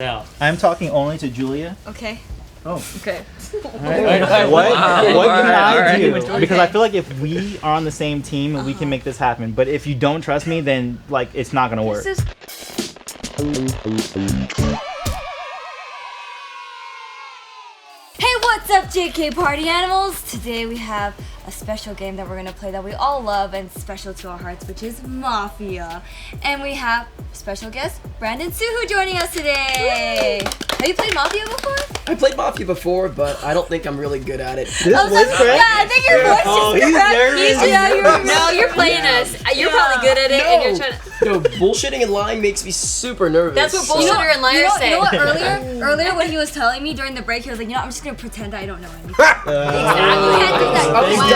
Now. I'm talking only to Julia. Okay. Oh. Okay. What can I do? Because I feel like if we are on the same team, we can make this happen. But if you don't trust me, then like it's not gonna work. Hey, what's up, JK Party Animals? Today we have a special game that we're gonna play that we all love and special to our hearts, which is Mafia. And we have special guest Brandon Soo Hoo joining us today. Have you played Mafia before? I played Mafia before, but I don't think I'm really good at it. This voice crack? Yeah, I think your voice he's nervous. No, you're playing us. You're probably good at it, and you're trying to. No, bullshitting and lying makes me super nervous. That's what bullshitter and liars say. You know what? Earlier when he was telling me during the break, he was like, I'm just gonna pretend I don't know anything. Exactly. You can't do that.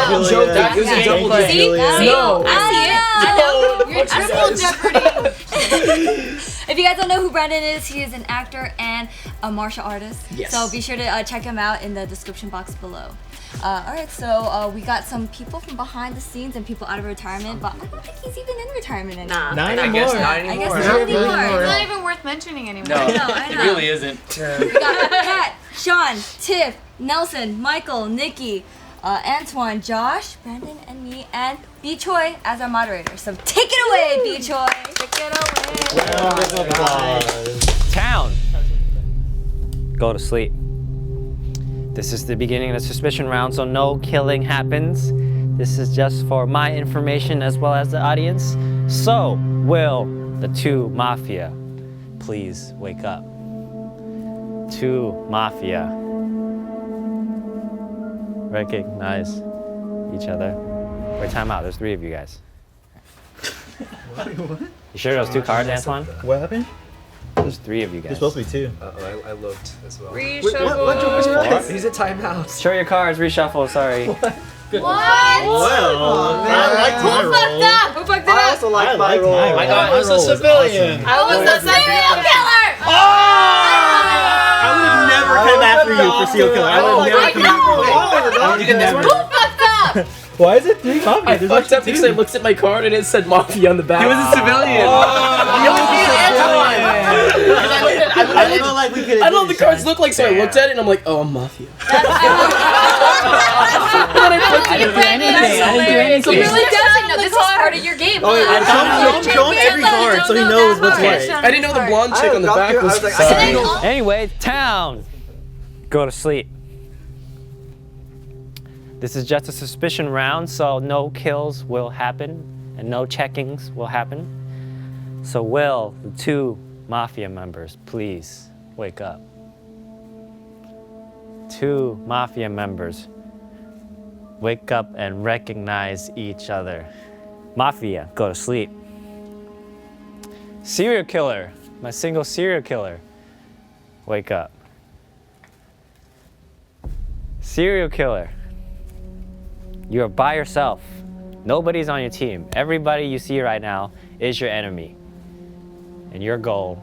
Double joke. It was a double joke. See? No. I know. You're triple Jeopardy. If you guys don't know who Brandon is, he is an actor and a martial artist. Yes. So be sure to check him out in the description box below. Alright, so we got some people from behind the scenes and people out of retirement, but I don't think he's even in retirement anymore. Not anymore. I guess not anymore. It's not even worth mentioning anymore. No, I know. it really isn't. We got Pat, Sean, Tiff, Nelson, Michael, Nikki, Antoine, Josh, Brandon, and me, and B Choi as our moderator. So take it away, B Choi. Take it away. Town. Go to sleep. This is the beginning of the suspicion round, so no killing happens. This is just for my information as well as the audience. So, will the two Mafia please wake up? Two Mafia. Recognize each other. Wait, time out. There's three of you guys. What? You sure those two cards, Antoine? What happened? There's three of you guys. There's supposed to be two. I looked as well. Reshuffle. He's a timeout. Show your cards, reshuffle, sorry. What? Well, I like my roll. Who fucked it I up? also like my roll. My God, was a civilian. I was a serial killer! I would have never come after you for serial killer. I would have never come after you. Who fucked up? Why is it three Mafia? I fucked up because I looked at my card and it said Mafia on the back. He was a civilian. I don't know what the cards look like, so I looked at it and I'm like, oh, I'm Mafia. I didn't do anything. So you're like, no, this is part of your game. Oh, yeah, show him every card so he knows what's right. I didn't know the blonde chick on the back was. Anyway, town. Go to sleep. This is just a suspicion round, so no kills will happen and no checkings will happen. So will the two Mafia members please wake up? Two Mafia members wake up and recognize each other. Mafia, go to sleep. Serial killer, my single serial killer, wake up. Serial killer, you are by yourself. Nobody's on your team. Everybody you see right now is your enemy. And your goal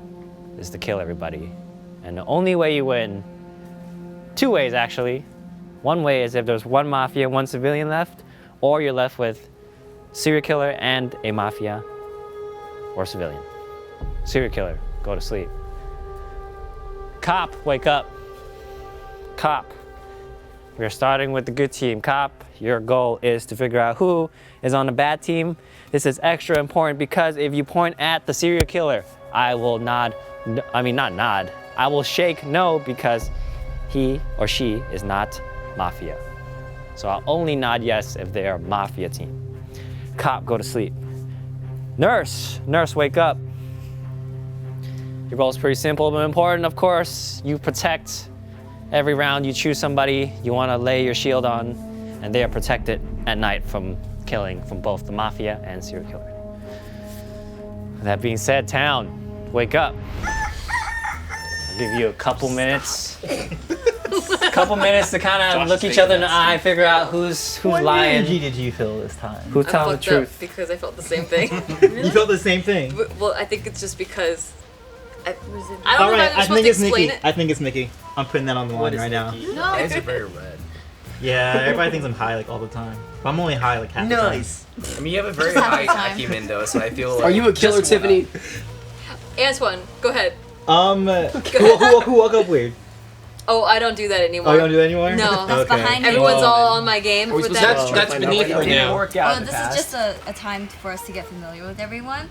is to kill everybody. And the only way you win, two ways actually. One way is if there's one Mafia, one civilian left, or you're left with serial killer and a Mafia or civilian. Serial killer, go to sleep. Cop, wake up. Cop. We're starting with the good team. Cop, your goal is to figure out who is on the bad team. This is extra important because if you point at the serial killer, I will not nod. I will shake no because he or she is not Mafia. So I'll only nod yes if they are Mafia team. Cop, go to sleep. Nurse, wake up. Your goal is pretty simple but important, of course. You protect. Every round you choose somebody you want to lay your shield on, and they are protected at night from killing from both the Mafia and serial killer. That being said, town, wake up. I'll give you a couple minutes. Couple minutes to kind of look each other in the eye, figure out who's lying. What energy did you feel this time? Who's telling the truth? Because I felt the same thing. You felt the same thing? Well, I think it's just because I don't All know right, if I'm supposed to explain it. I think it's Nikki. I'm putting that on the line right now. No. Eyes are very red. Yeah, everybody thinks I'm high like all the time. But I'm only high like half the time. Nice. I mean, you have a very high acumen though, so I feel like. Are you a killer, Tiffany? Antoine, go ahead. Who woke up weird? Oh, I don't do that anymore. Oh, you don't do that anymore? No. That's Okay. behind me. Everyone's all on my game for that. That's beneath her now. Well, this is just a time for us to get familiar with everyone,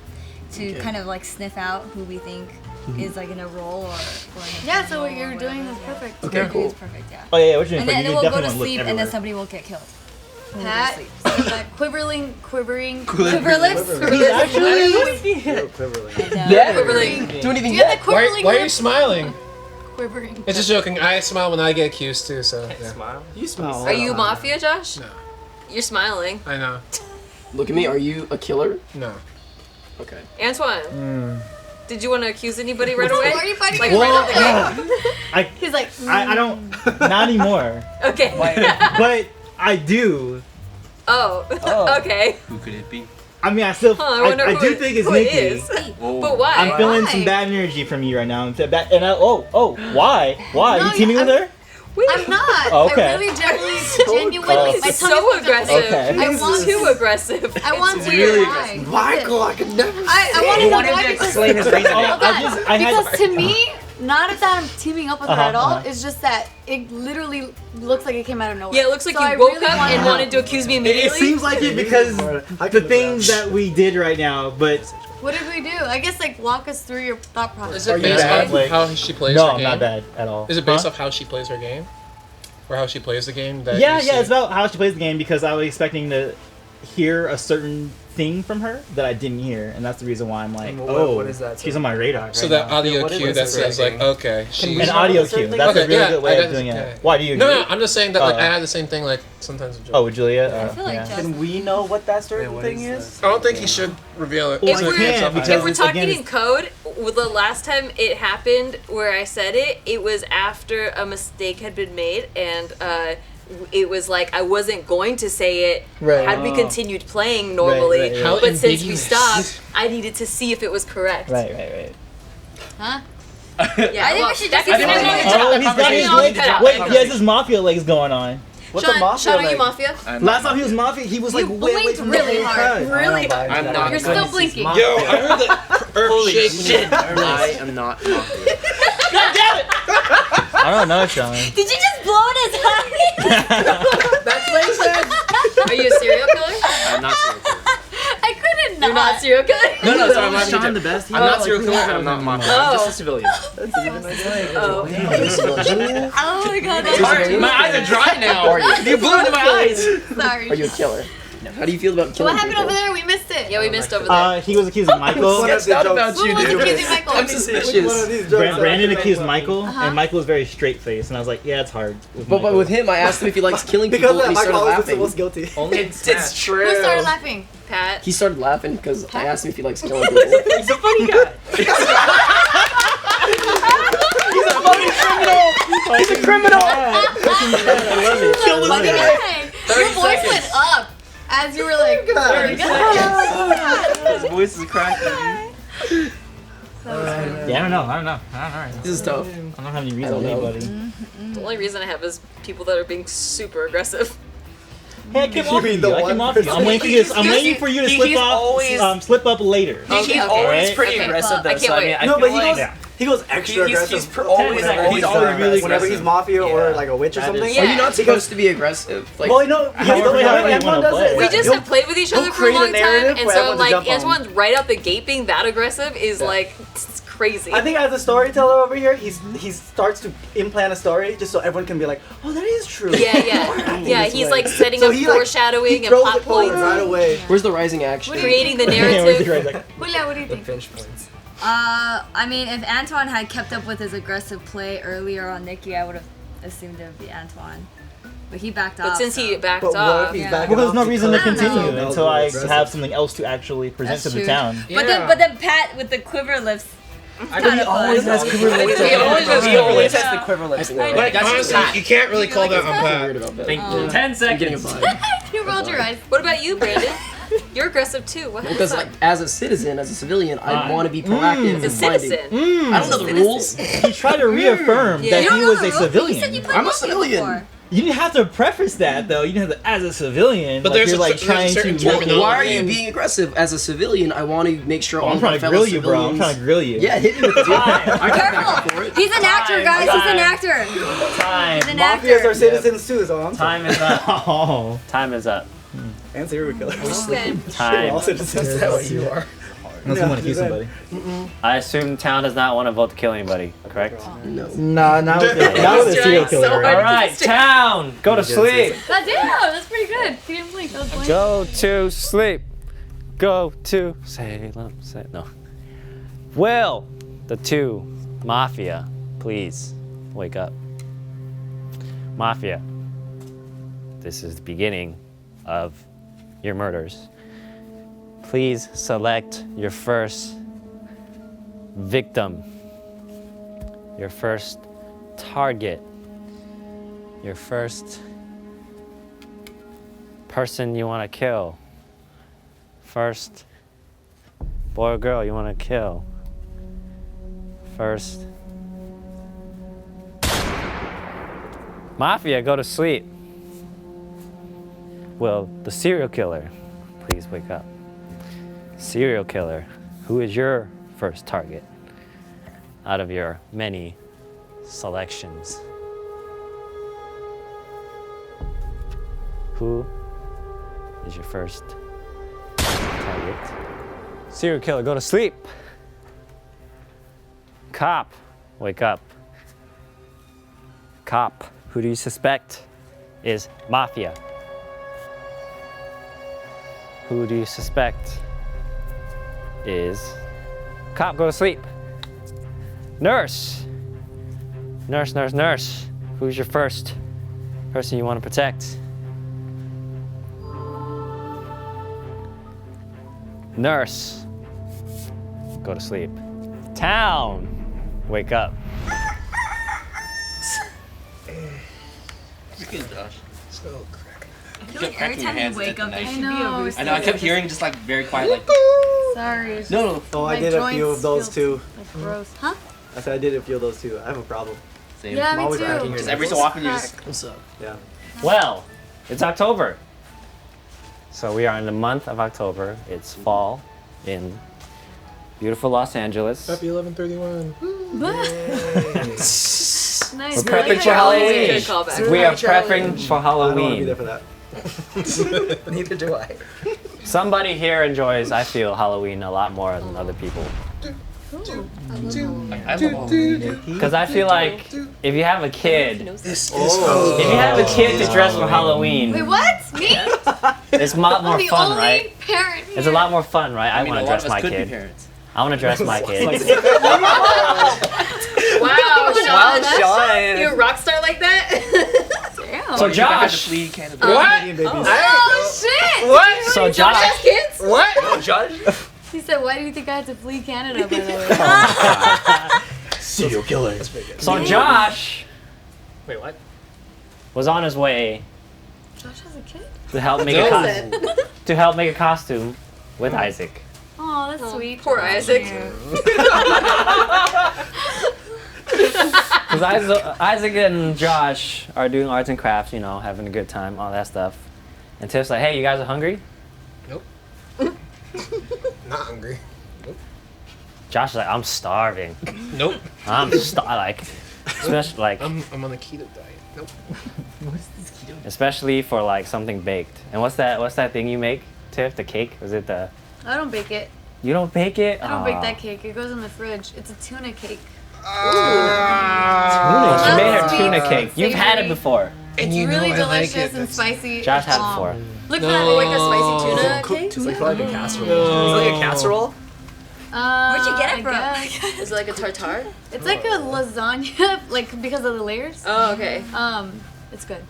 to kind of like sniff out who we think is like in a role or in a Yeah, so what role you're or doing whatever, is yeah. perfect. What you're doing is perfect, yeah. Oh yeah, what you And mean? then You we'll go definitely to wanna look sleep, and then everywhere. somebody will get killed. When we go to Pat, sleep. so that quivering. Quiver lips. He's actually. Yeah. Quiverling. Do anything Do you have yet. the quivering Why are you lips? smiling? Quivering. It's just joking. I smile when I get accused too, so yeah. Smile. You smile. Are you Mafia, Josh? No. You're smiling. I know. Look at me. Are you a killer? No. Okay. Antoine, did you want to accuse anybody right away? Are you fighting Like me? right out the gate? He's like, I don't. Not anymore. Okay. But I do. Oh. Okay. Who could it be? I mean, I still. Huh, I wonder I who do it- think it's who it Nikki. is. But why? I'm feeling Why? some bad energy from you right now. And why? Why? No, you teaming with her? I'm not. Okay. I really genuinely, my It's tongue so is aggressive. Okay. I want Too aggressive. I want to really lie. Michael, I could never. I want to know why because Oh, I had. because to me, not that I'm teaming up with her at all. It's just that it literally looks like it came out of nowhere. Yeah, it looks like So I you woke really up wanna and know. wanted to accuse me It immediately. seems like it because the things that we did right now, but What did we do? I guess like walk us through your thought process. Is it you based bad? off Like- how she plays no, her I'm game? not bad at all. Is it based Huh? off how she plays her game? Or how she plays the game? That Yeah, you see? it's about how she plays the game because I was expecting to hear a certain thing from her that I didn't hear, and that's the reason why I'm like, And what is that? she's on my radar. So right that now. audio what is cue that this says like, rating? okay, she. An audio cue. That's Okay, a really yeah, good way I of got- doing yeah. it. Why do you? No, I'm just saying that like Oh. I had the same thing like sometimes. With Joe. Oh, with Julia. I feel like yeah. just We know what that certain thing is. I don't think he should reveal it. Well, It's I like- can't it's because- If we're it's talking again, in code, well, the last time it happened where I said it was after a mistake had been made, and it was like I wasn't going to say it Right. had we continued playing normally, right, right. How but since we ambiguous. stopped, I needed to see if it was correct. Right. Huh? Yeah, I think well, we should that just could keep be it another moving. topic. Oh, he's got his I'll legs. cut out Wait, that he has his mafia legs going on. What's the Sean, mafia Sean, are you like? Mafia? Last time he was mafia, he was like You way away blinked from really the whole hard. crowd. Really? I'm not. You're still blinking. Yo, I heard the herb shake. Shit. I am not Mafia. I don't know, Sean. Did you just blow in his eye? That's what he said. Are you a serial killer? I'm not serial killer. I couldn't You're not a serial killer? No, sorry, I'm not Sean Sean the best. I'm not serial killer. I'm not Mafia. I'm just a civilian. Oh. Oh my god, that's Sorry, my eyes are dry now. You blew into my eyes. Sorry. Are you a killer? How do you feel about killing What happened people? over there? We missed it. Yeah, we missed over there. He was accusing Michael. Sketched out about Who you, was dude. accusing Michael? I'm suspicious. Brandon accused Michael, Uh-huh. and Michael was very straight faced, and I was like, yeah, it's hard. But with him, I asked him if he likes killing people, and he started laughing. guilty. It's true. Who started laughing? Pat. He started laughing because I asked him if he likes killing people. He's a funny guy. He's a criminal! Kill the guy. Your voice went up as you were like, His voice is cracking. Yeah, I don't know. This is tough. I don't have any I reason don't to know. anybody. The only reason I have is people that are being super aggressive. Hey, I came off you. I came off you. I'm waiting for you to slip he's off. always- Slip up later. He's Okay. always Right? pretty Okay, aggressive well, I though. can't So I wait. mean, I No, feel but he like goes, he goes extra aggressive. he's always like He's always really whenever he's mafia or Yeah. like a witch or That is- something. Yeah. Are you not supposed to be aggressive? Like, Well, no, However you everyone wanna does play. it. We Yeah. just He'll- have played with each other he'll for a create a long time, narrative and for so everyone to like jump on. Antoine's right out the gaping that aggressive is like it's crazy. I think as a storyteller over here, he starts to implant a story just so everyone can be like, oh, that is true. Yeah. This He's way. like setting So up he, like, foreshadowing he and throws plot it forward points, right away. where's the rising action? creating the Yeah, where's the narrative. right- Julia, what do you think? pinch points. I mean, if Antoine had kept up with his aggressive play earlier on Nikki, I would have assumed it would be Antoine. But he backed off. But since he so- backed But what off, if he's yeah. backing Well, there's off no reason to because- continue know. until I Aggressive. have something else to actually present That's to the true. town. But then Pat with the quiver lips. He always has quiver lips. He always has the quiver I lips. think that Like, That's honestly, just you can't really call that on I'm Pat. weird about that. Thank you. 10 I'm getting a seconds. vibe. You rolled your eyes. what about you, Brandon? You're aggressive too. What Because like, as a citizen, as a civilian, I want to be proactive a in finding. citizen. I don't know the rules. He tried to reaffirm Yeah. that You he don't know was the a rules. You said you civilian. played I'm a Mafia civilian. before. You didn't have to preface that though. You didn't have to, as a civilian. But like, there's you're a like cer- trying there's a to. certain terminology. Why are you being aggressive? As a civilian, I want to make sure all I'm my trying to fellow grill you, bro. I'm civilians- trying to grill you. Yeah, hit me with it. dude. I got back for it. He's an actor, guys. He's an actor. Time. He's an Mafias actor. are citizens too, so I'm Time is up. Oh. Time is up. and serial killers. Okay. We're Time. all citizens. Is that what you are? Unless you want to kill somebody. I assume town does not want to vote to kill anybody, correct? No. Nah, not with a serial So killer. hard. All right, town, go to sleep. God damn, that's pretty good. He didn't blink. That was blank. Go to sleep. Go to Salem. No. Will the two Mafia please wake up? Mafia, this is the beginning of your murders. Please select your first victim, your first target, your first person you want to kill, first boy or girl you want to kill, first. Mafia, go to sleep. Will the serial killer please wake up? Serial killer, who is your first target out of your many selections? Who is your first target? Serial killer, go to sleep. Cop, wake up. Cop, who do you suspect is Mafia? Who do you suspect is cop? Go to sleep. Nurse. Nurse. Who's your first person you want to protect? Nurse. Go to sleep. Town. Wake up. Good, Josh. So I feel like every time you wake up, there should be a rooster. I know. I kept hearing just like very quiet, like. Sorry. it's No, just no. Oh, I my did a few joints of those feel, too. Like gross. Huh? I said I did a few of those too. I have a problem. Same. Yeah, I'm me always too. cracking Just your every so knuckles. often you just. What's up? Yeah. Well, it's October. So we are in the month of October. It's fall in beautiful Los Angeles. Happy 11/31. Nice. We're prepping for Good Halloween. callback. We are prepping for I don't want to be there Halloween. for that. Neither do I. Somebody here enjoys, I feel, Halloween a lot more than other people. I love all. Because I feel like if you have a kid, This is. if you have a kid to dress for Wait, Halloween, what? Me? it's a lot more I'm the fun, only right? parent It's a lot more fun, right? I mean, want a to lot of dress us my could be kid. parents. I want to dress my kid. Wow, Sean. Sean. You a rock star like that? Damn. So Josh, Flee Canada. Canadian babies. Oh shit! What? so Josh Josh, has kids? What? Oh, Josh. He said, "Why do you think I had to flee Canada?" By the way. Serial killers. so Josh Wait, what? was on his way Josh has a kid. to help make a costume with Isaac. Oh, that's sweet. Poor Isaac. Because Isaac and Josh are doing arts and crafts, you know, having a good time, all that stuff. And Tiff's like, hey, you guys are hungry? Nope. Not hungry. Josh is like, I'm starving. Nope. Especially like, I'm on the keto diet. Nope. especially for like something baked. And what's that thing you make, Tiff? The cake? Was it the? I don't bake it. You don't bake it? I don't bake that cake. It goes in the fridge. It's a tuna cake. She made her Sweet, tuna cake. You've had it savory. before. It's you know really I like delicious it. and spicy. Josh had it Bomb. before. Look No. at Like a spicy tuna cake? It's like a casserole. No. Is it like a casserole? Where'd you get it from? Is it like a tartare? It's like a lasagna, like because of the layers. Oh, okay. It's good.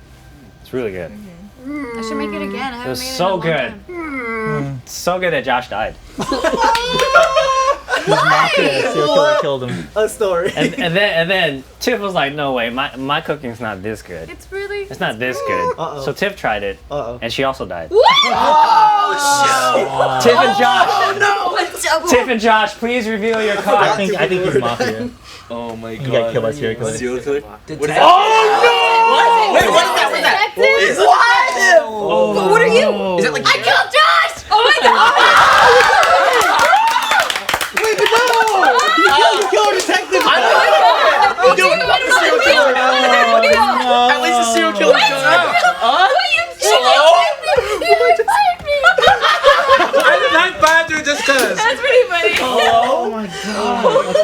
It's really good. I should make it again. I haven't was made so it in a long good. time. It's so good that Josh died. Serial killer killed him. A story. And then Tiff was like, no way, my cooking's not this good. It's really. It's not this good. Uh-oh. So Tiff tried it, Uh-oh. and she also died. What? Tiff and Josh. Oh, no. Tiff and Josh, please reveal your I card. think he's Mafia. Oh my god. You got killed by serial killer. Serial killer? Did What is Ted- that? Wait, what is that? What is that? Detective? What? What are you? Is it like? I killed Josh! Oh my god! You killed a detective. At least the serial killer goes out. I'm not bad, dude, just cause. That's pretty funny. Oh my god.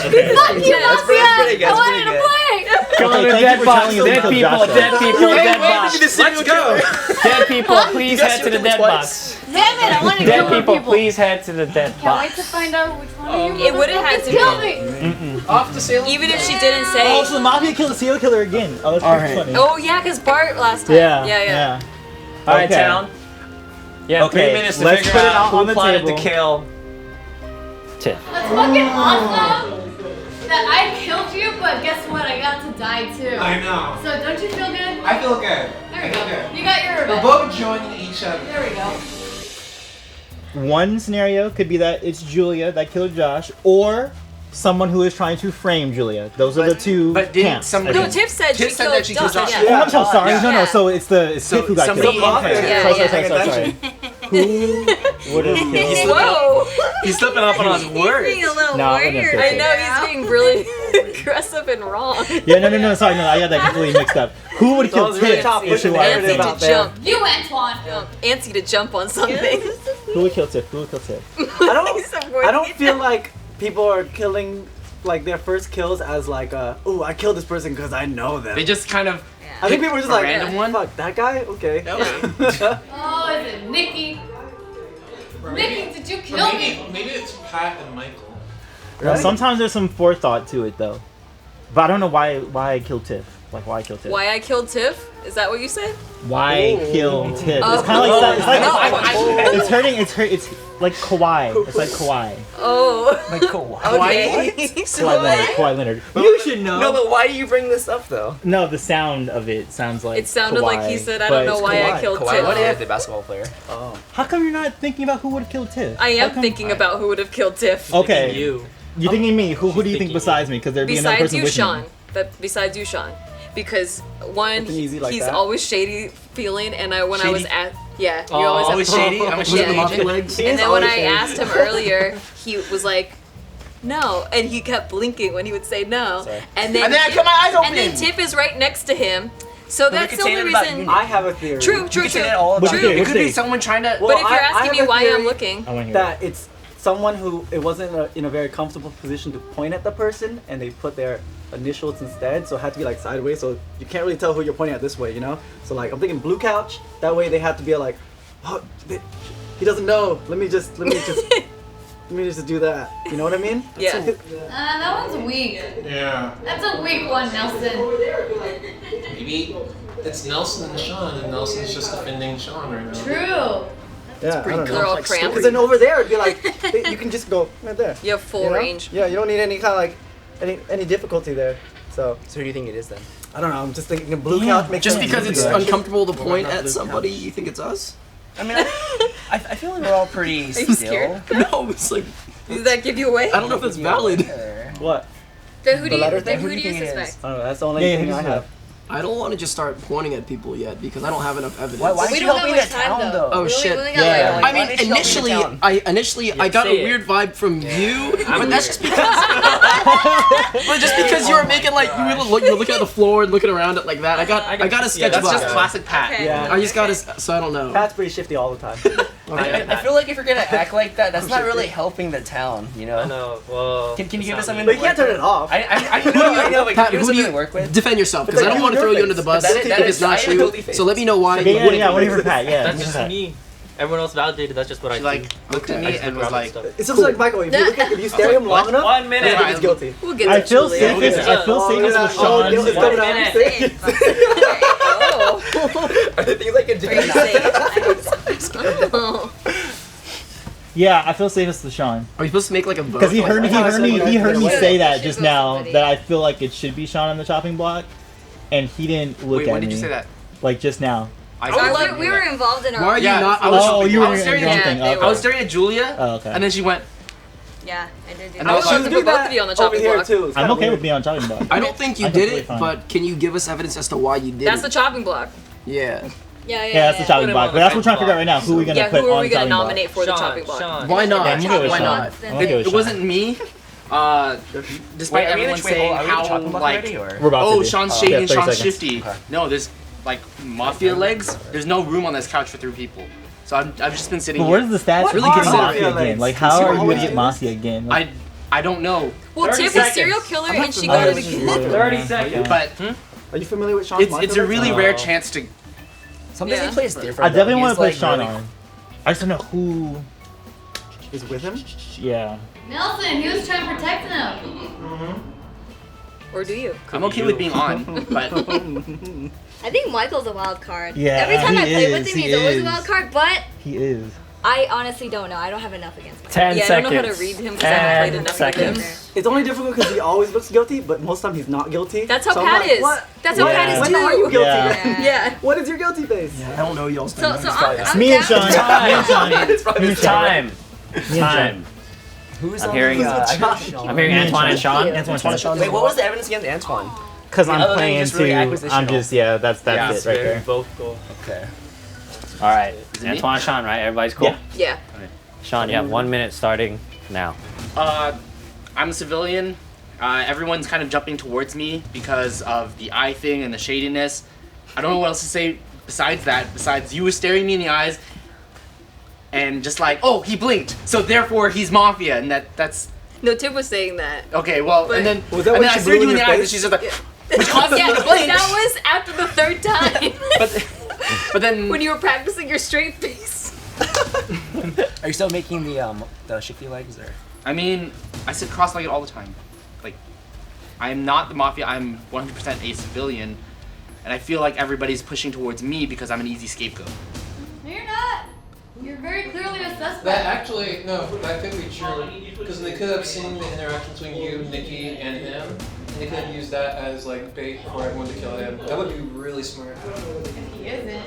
Okay. Fuck you, That's pretty Mafia! good, I that's wanted pretty to play! Come on, Okay, thank dead you for box, telling us dead about people, Joshua. dead people, dead box. Let's go. Dead people, please head to the dead box. Damn it, I wanted to Dead kill more people, people. please head to the dead Can't wait to box. find out which one of you It would've had to kill be. me. Off to Salem. Even if she didn't Oh, say. so the Mafia killed a serial killer again. Oh, that's pretty funny. Oh yeah, because Bart last time. Yeah. All right, Okay. town. Yeah, Okay, 3 minutes to let's figure put it out out who on the plotted table. to kill Tiff. That's fucking awesome that I killed you, but guess what? I got to die too. I know. So don't you feel good? I feel good. There I we feel go. good. You got your We're revenge. both joining each other. There we go. One scenario could be that it's Julia that killed Josh, or someone who is trying to frame Julia. Those are the two But didn't camps. somebody- I No, think. Tiff said Tiff she said killed that she killed Josh. Josh. Oh, I'm so sorry. Yeah. No, no. So it's Tiff who got somebody- killed. Okay. Yeah, Sorry. Who would have killed? Whoa! He's slipping up on his He's words. being a little No, I'm gonna weird. fix I it. know he's being really aggressive and wrong. Yeah, no. Sorry, no. I got that completely mixed up. Who would have So I killed was really Tiff? top Or pushing should the I- narrative Antsy out to there. jump. You, Antoine. Antsy to jump on something. Who would kill Tiff? Who would kill Tiff? I don't feel like people are killing like their first kills as like oh, I killed this person because I know them. They just kind of. I think people are just a like random one? Fuck that guy. Okay. Oh, is it Nikki? Nikki, did you kill me? Maybe it's Pat and Michael. No, sometimes there's some forethought to it though, but I don't know why I killed Tiff. Like why I killed Tiff. Why I killed Tiff? Is that what you said? Why kill Tiff? Oh. It's kind of like that. No. It's hurting. It's like Kawhi. It's like Kawhi. Oh. Like, cool. Okay. Kawhi Leonard. You should know. No, but why do you bring this up though? No, the sound of it sounds like. It sounded like he Kawhi, said, I but don't know it's why I Kawhi. killed Kawhi Tiff. Leonard, the basketball player. How come you're not thinking about who would have killed Tiff? I How am come- thinking about who would have killed Tiff. Okay. You. You're thinking me. Who do you think thinking besides me? Because there'd be another Besides person you, with Sean. me. Besides you, Sean. Because one, Nothing easy like he's that. always shady feeling, and I was Shady? at you Oh, always have shady. I'm a shady Yeah. mafia legs. He And is then when always I shady. asked him earlier, he was like, no, and he kept blinking when he would say no. Sorry. And then And then I Tiff- kept my eyes open. And then Tiff is right next to him, so we that's could the say only that about reason. you. I have a theory. True. You can say that all What's about your you. theory? It could be What's your someone trying to. Well, But if you're I asking me have a why I'm theory looking, I want to hear that it's someone who it wasn't in a very comfortable position to point at the person, and they put their initials instead, so it had to be like sideways, so you can't really tell who you're pointing at this way, you know? So like I'm thinking blue couch. That way they have to be like, oh, he doesn't know. Let me just let me just do that. You know what I mean? Yeah. That one's weak. Yeah. That's a weak one, Nelson. Maybe it's Nelson and Sean, and Nelson's just defending Sean right now. True. Yeah, I don't they're all know. cramped. Because then over there it'd be like you can just go right there. You have full you know? range. Yeah, you don't need any kind of like any difficulty there. So So who do you think it is then? I don't know. I'm just thinking blue couch makes Just sense. because it's Yeah. uncomfortable to point not at blue somebody, couch. you think it's us? I mean, I feel like we're all pretty you still. scared? No, it's like Does that give you away? I don't know if that's valid. What? Then who The do you letter thing? then Who who do you suspect? I don't know. That's the only Yeah, thing who's I that? have. I don't want to just start pointing at people yet because I don't have enough evidence. Why We aren't you don't helping know the which time, town though. though? Oh We shit! only got Yeah. like, I Why mean, didn't you help me initially, in town? I got a say it. weird vibe from you, but that's just because. But just because you were making like you were looking at the floor and looking around it like that, I got a sketch That's vibe. just classic Pat. Okay. Yeah. I just got a, so I don't know. Pat's pretty shifty all the time. I feel like if you're gonna act like that, that's not really helping the town, you know? I know. Well, Can you give us something? But you can't turn it off. I know, but Pat, give us who do something you to work with. defend yourself? Because It's I like don't want to you throw in you your under the face. bus That if is- it's not I am true. totally faced. So let me know why. Okay, you yeah, wouldn't I want to do hear it. from Pat. Yeah. that's just me. Everyone else validated. That's just what I She do. like looked at me and was like, It's just like Michael. If you stare him long enough, 1 minute. then he's guilty. We'll get I to feel Julia. safest. I feel safest with Sean. guilt is coming out. Minute. Oh. are there things I can do? Are you safe? Oh. Yeah, I feel safest with Sean. Are you supposed to make like a vote? Because he heard me say that Should just go now somebody. that I feel like it should be Sean on the chopping block, and he didn't look Wait, at when me. did you say that? Like just now. Sorry, we were involved in our Why are you Yeah, not? I was- Oh, you I were was staring in at you. something. Yeah, they Okay. I was staring at Julia, Oh, okay. and then she went. Yeah, I did do And that. I also- would love to put both of you on the over chopping here block. too. It's I'm kinda okay with weird. being on chopping block. I don't think you I'm did completely it, fine. but can you give us evidence as to why you did That's it? the chopping block. Yeah. Yeah, that's the chopping Put him block. on But that's the what we're trying to figure out right now. Who are we gonna Yeah, put who are on we the gonna chopping block? nominate for the chopping block? Why not? Yeah, I'm gonna go with Why Sean. not? I'm gonna go with It Sean. wasn't me. Despite everyone saying how like, We're about to oh, do. Sean's Yeah, shady and 30 Sean's seconds. shifty. No, there's like mafia legs. There's no room on this couch for 3 people. So I've just been sitting But here. where's the stats? What Really are getting Mafia Mafia again? legs? Like, how are you always gonna get do Mafia again? Like, I don't know. Well, 30 Tiff is a seconds. serial killer and she Oh, got this it is again. really 30 bad. seconds. But Are you familiar with Sean's it's a really rare chance to. Sometimes Yeah. he plays different. I definitely though. want He's, to put like, Sean really- on. I just don't know who. is with him. Yeah. Nelson, he was trying to protect him. Or do you? I'm okay with being on, but I think Michael's a wild card. Yeah, Every time he I play with is, him, he he's always is. a wild card, but He is. I honestly don't know. I don't have enough against Michael. 10 Yeah, I seconds. don't know how to read him because I haven't played enough with him. seconds. It's only difficult because he always looks guilty, but most of the time he's not guilty. That's how So I'm Pat like, is. What? That's how Yeah. Pat is When too. are you guilty? Yeah. then? Yeah. What is your guilty face? I don't know y'all's So I'm It's me and down. Sean. Me and Sean. Me and Sean. Time. Me and Sean. Time. Who's I'm on hearing- the, I'm hearing Me and Antoine and Sean. Antoine and Sean. Wait, what was the evidence against Antoine? Because I'm Other than playing just really to. I'm acquisitional. just that's it right there. Both go. Okay. All right. me? Antoine and Sean, right? Everybody's cool? Yeah. Yeah. Sean, you have 1 minute starting now. I'm a civilian. Everyone's kind of jumping towards me because of the eye thing and the shadiness. I don't know what else to say besides that. Besides, you were staring me in the eyes, and just like, oh, he blinked, so therefore he's mafia, and that's No, Tiff was saying that. okay. Well, and then Was that and when then I she stared blew you in in the your eyes, and face? she's just like, which caused me Yeah, to blink. that was after the 3rd time. But then when you were practicing your straight face. Are you still making the shifty legs or? I mean, I sit cross-legged all the time. Like, I'm not the mafia. I'm 100% a civilian, and I feel like everybody's pushing towards me because I'm an easy scapegoat. No, you're not. You're very clearly a suspect. That actually, no, that could be true. Because they could have seen the interaction between you, Nikki, and him. And they could have used that as like bait for everyone to kill him. That would be really smart. He isn't.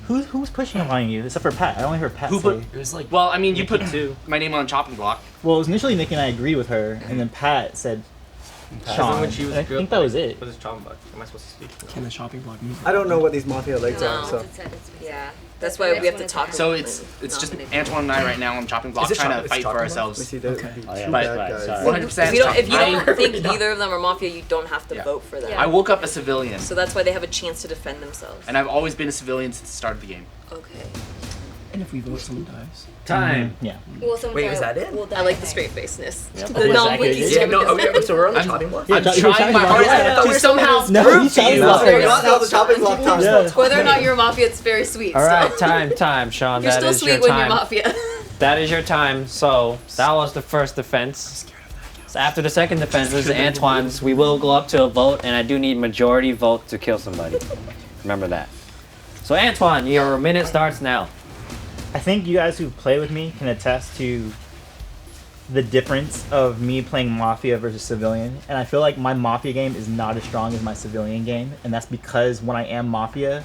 Who's pushing on you? Except for Pat. I only heard Pat Who say. put? It was like. Well, I mean, you put my name on a chopping block. Well, it was initially Nikki and I agreed with her, and then Pat said Sean. when she was And I girl- think that was it. What is chopping block? Am I supposed to speak? Can the chopping block move? I don't know what these mafia legs No. are. So Yeah. That's why we have to talk. So it's just Antoine and I right now on chopping block Is it trying chop- to it's fight for chopping block? ourselves. we see that. Okay. Two Oh, yeah. But- bad right, guys. sorry. 100%. If you don't I- think either of them are mafia, you don't have to Yeah. vote for them. Yeah. I woke up a civilian, So that's why they have a chance to defend themselves. and I've always been a civilian since the start of the game. Okay. And if we vote, someone dies. Time. Yeah. Well, someone Wait, probably is that it? will die, I like the think. straight facedness. Yep. The non-blinky Yeah, Yeah, no, straight okay, so we're on the I'm- chopping block? Yeah, I'm you're trying my chopping hardest block. to somehow No, prove he's to chopping you. block. Sorry, not how the chopping block talks. Yeah. Whether or not you're a mafia, it's very sweet. All so. right, time, Sean. You're That still is your sweet when you're time. mafia. That is your time. So that was the first defense. So after the second defense, this is Antoine's. We will go up to a vote, and I do need majority vote to kill somebody. Remember that. So Antoine, your minute starts now. I think you guys who play with me can attest to the difference of me playing Mafia versus Civilian. And I feel like my Mafia game is not as strong as my Civilian game. And that's because when I am Mafia,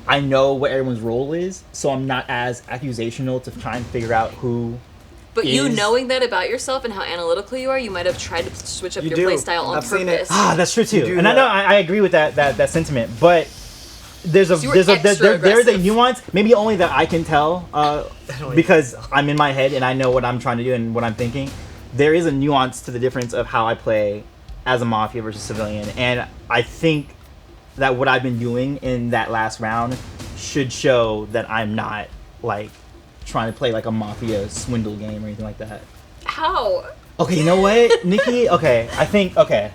I know what everyone's role is. So I'm not as accusational to try and figure out who. But you is- knowing that about yourself and how analytical you are, you might have tried to switch up You your do. playstyle on I've seen it. purpose. Ah, that's true You too. do And I that. know I agree with that sentiment. But there's a So you were there's a extra there is a aggressive. nuance, maybe only that I can tell, because I'm in my head and I know what I'm trying to do and what I'm thinking. There is a nuance to the difference of how I play as a Mafia versus Civilian, and I think that what I've been doing in that last round should show that I'm not like trying to play like a Mafia swindle game or anything like that. How? Okay, you know what, Nikki? Okay, I think okay.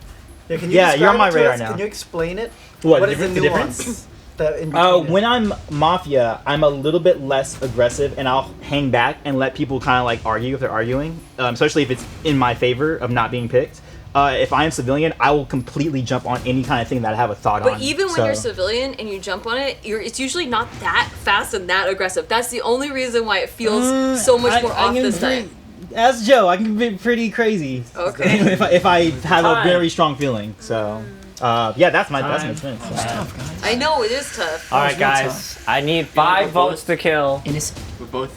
Yeah, can Yeah, you're on describe my it to radar us? now. Can you explain it? What is the the difference? nuance? That in between it? When I'm Mafia, I'm a little bit less aggressive, and I'll hang back and let people kind of like argue if they're arguing, especially if it's in my favor of not being picked. If I am Civilian, I will completely jump on any kind of thing that I have a thought on. But even when So- you're civilian and you jump on it, it's usually not that fast and that aggressive. That's the only reason why it feels so much more off this time. As Joe, I can be pretty crazy. Okay. if I have a Time. very strong feeling. So, yeah, that's my Time. experience. I know it is tough. All right, guys. I need 5 votes to kill. Innocent. We're both.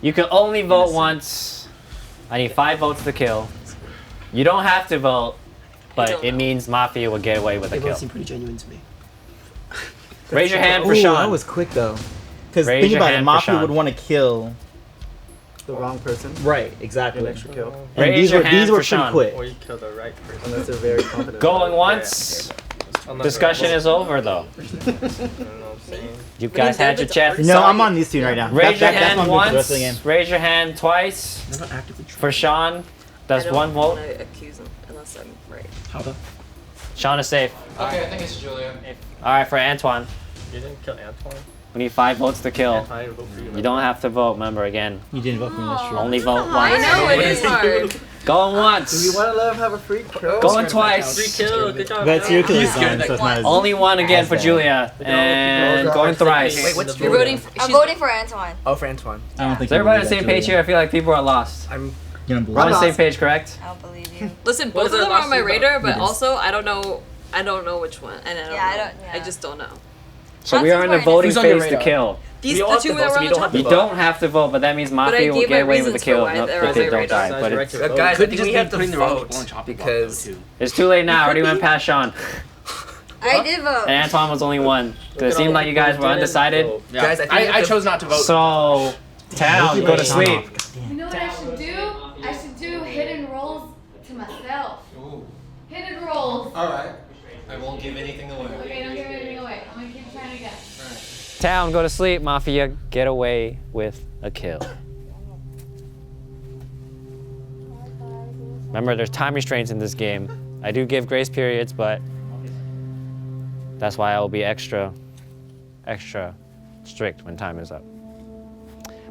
You can only vote once. I need 5 votes to kill. You don't have to vote, but don't it know. means Mafia will get away with a They both kill. seem pretty genuine to me. Raise your hand for Ooh, Sean. that was quick though. Because Raise think your about it, hand for Mafia Sean. would want to kill. The wrong person. Right, An exactly. extra kill. And Raise these your were hand these were for pretty Sean. quick. Or you kill the right person. Unless they're very confident. Going once. I'm not Discussion gonna is over though. vote. You know what I'm saying? You guys had your chance. No, I'm on these two right now. Raise your That's hand what I'm doing for the rest once. of the game. Raise your hand twice. They're not actively For Sean, that's I don't 1 vote. wanna accuse him unless I'm right. How about? Sean is safe. Okay, I think it's Julia. All right, for Antoine, You didn't kill Antoine? we need 5 votes to kill. Antoine, I vote for you. You don't have to vote, remember, again. You didn't vote for me, that's true. Only vote I once. know it is hard. Going Do you once. want to let him have a free throw? Going twice. Free kill, good job. But serial killer's He's scared gone, that so it's not as Only one again for Julia. And going thrice. Wait, what's You're Julia? voting. I'm she's- voting for Antoine. Oh, for Antoine. I don't think Is everybody on the same page here? I feel like people are lost. I'm. We're on the same page, correct? I don't believe you. Listen, What both was of our them are on my last two radar, votes? but also I don't know. I don't know which one, and I don't Yeah, I know. don't- yeah. I just don't know. So we are in the voting Who's on your phase to radar? kill. These We all the have two to that vote, were so on you the don't have top. to You vote. don't have to vote, but that means I Mafia will gave get my away with the reasons for kill why no, they're if on they my don't radar. die. But it's, Guys, I Could think just we be have to putting the wrong vote people on chopping block, because though, too. it's too late now. I already went past Sean. I did vote. And Antoine was only 1. Because it seemed like you guys were undecided. Yeah. Guys, I think we have I to- chose not to vote. So, Town, go to sleep. You know what I should do? I should do hidden rolls to myself. Ooh. Hidden rolls. Alright. I won't give anything away. Okay, don't give anything away. I'm gonna keep trying to guess. Town, go to sleep. Mafia, get away with a kill. Remember, there's time restraints in this game. I do give grace periods, but that's why I will be extra strict when time is up.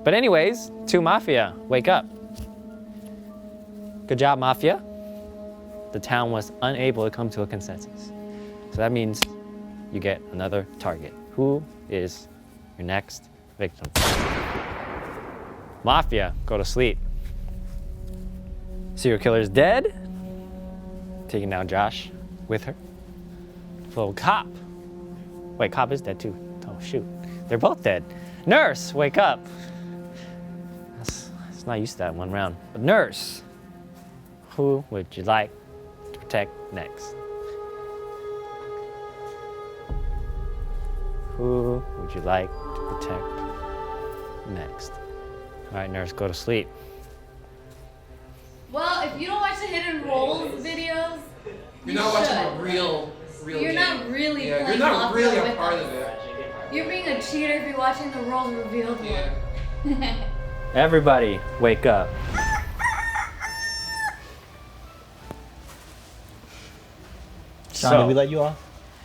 But anyways, to Mafia, wake up. Good job, Mafia. The town was unable to come to a consensus. So that means you get another target. Who is your next victim? Mafia, go to sleep. Serial killer's dead. Taking down Josh with her. Little cop. Wait, cop is dead too. Oh shoot. They're both dead. Nurse, wake up. It's not used to that 1 round. But nurse, who would you like to protect next? Who would you like to protect next? All right, nurse, go to sleep. Well, if you don't watch the hidden rolls videos, You're not watching a real you're game. not really Yeah, playing you're not Mafia really a with part us. of it. You're being a cheater if you're watching the rolls revealed Yeah. one. Everybody, wake up. Sean, did we let you off?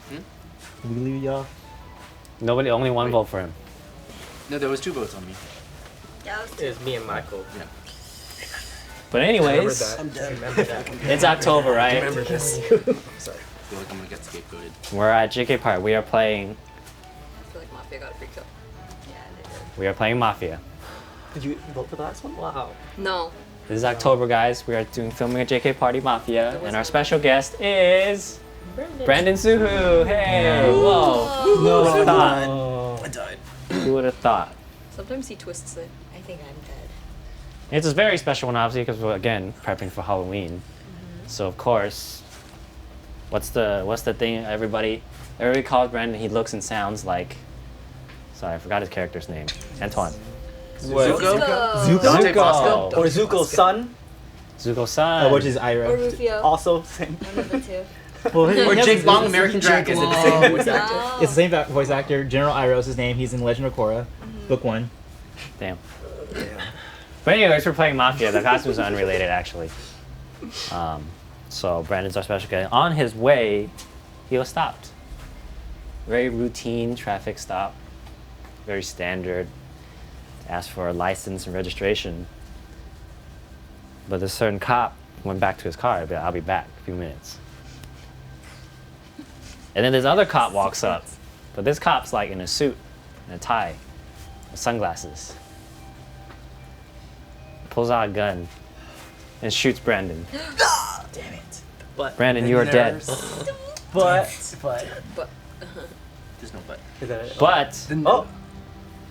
Did we leave you off? Nobody, only 1 vote for him. No, there was 2 votes on me. It's me and Michael. Yeah. But Remember anyways, that. Remember that. it's October, right? Remember this. Sorry. I feel like I'm gonna get scapegoated. We're at JKParty. We are playing. I feel like Mafia got a free kill. Yeah, they did. We are playing Mafia. Did you vote for the last one? Wow. No. This is October, guys. We are filming a JKParty Mafia, and our special guest is Brandon Soo Hoo. Hey, whoa! Who would have thought? I died. Who would have thought? Sometimes he twists it. I think I'm dead. It's a very special one, obviously, because we're again prepping for Halloween. So of course, what's the thing everybody calls Brandon? He looks and sounds like. Sorry, I forgot his character's name. Antoine. Zuko? Zuko. Bosco? Or Zuko's son, Zuko-san. Which is Or Ira. Rufio. also same. One of the two. Well, he Or has- Jake Long, American Dragon. Is it the same voice actor? Oh. It's the same voice actor. General Iro is his name. He's in Legend of Korra, book 1. Damn. But anyways, we're playing Mafia. The costumes are unrelated, actually. So Brandon's our special guest. On his way, he was stopped. Very routine traffic stop. Very standard. Asked for a license and registration. But this certain cop went back to his car. I'll be back in a few minutes. And then this other cop walks up. But this cop's like in a suit and a tie, with sunglasses. Pulls out a gun and shoots Brandon. Damn it. But Brandon, you are dead. but There's no but. is that it? But Oh,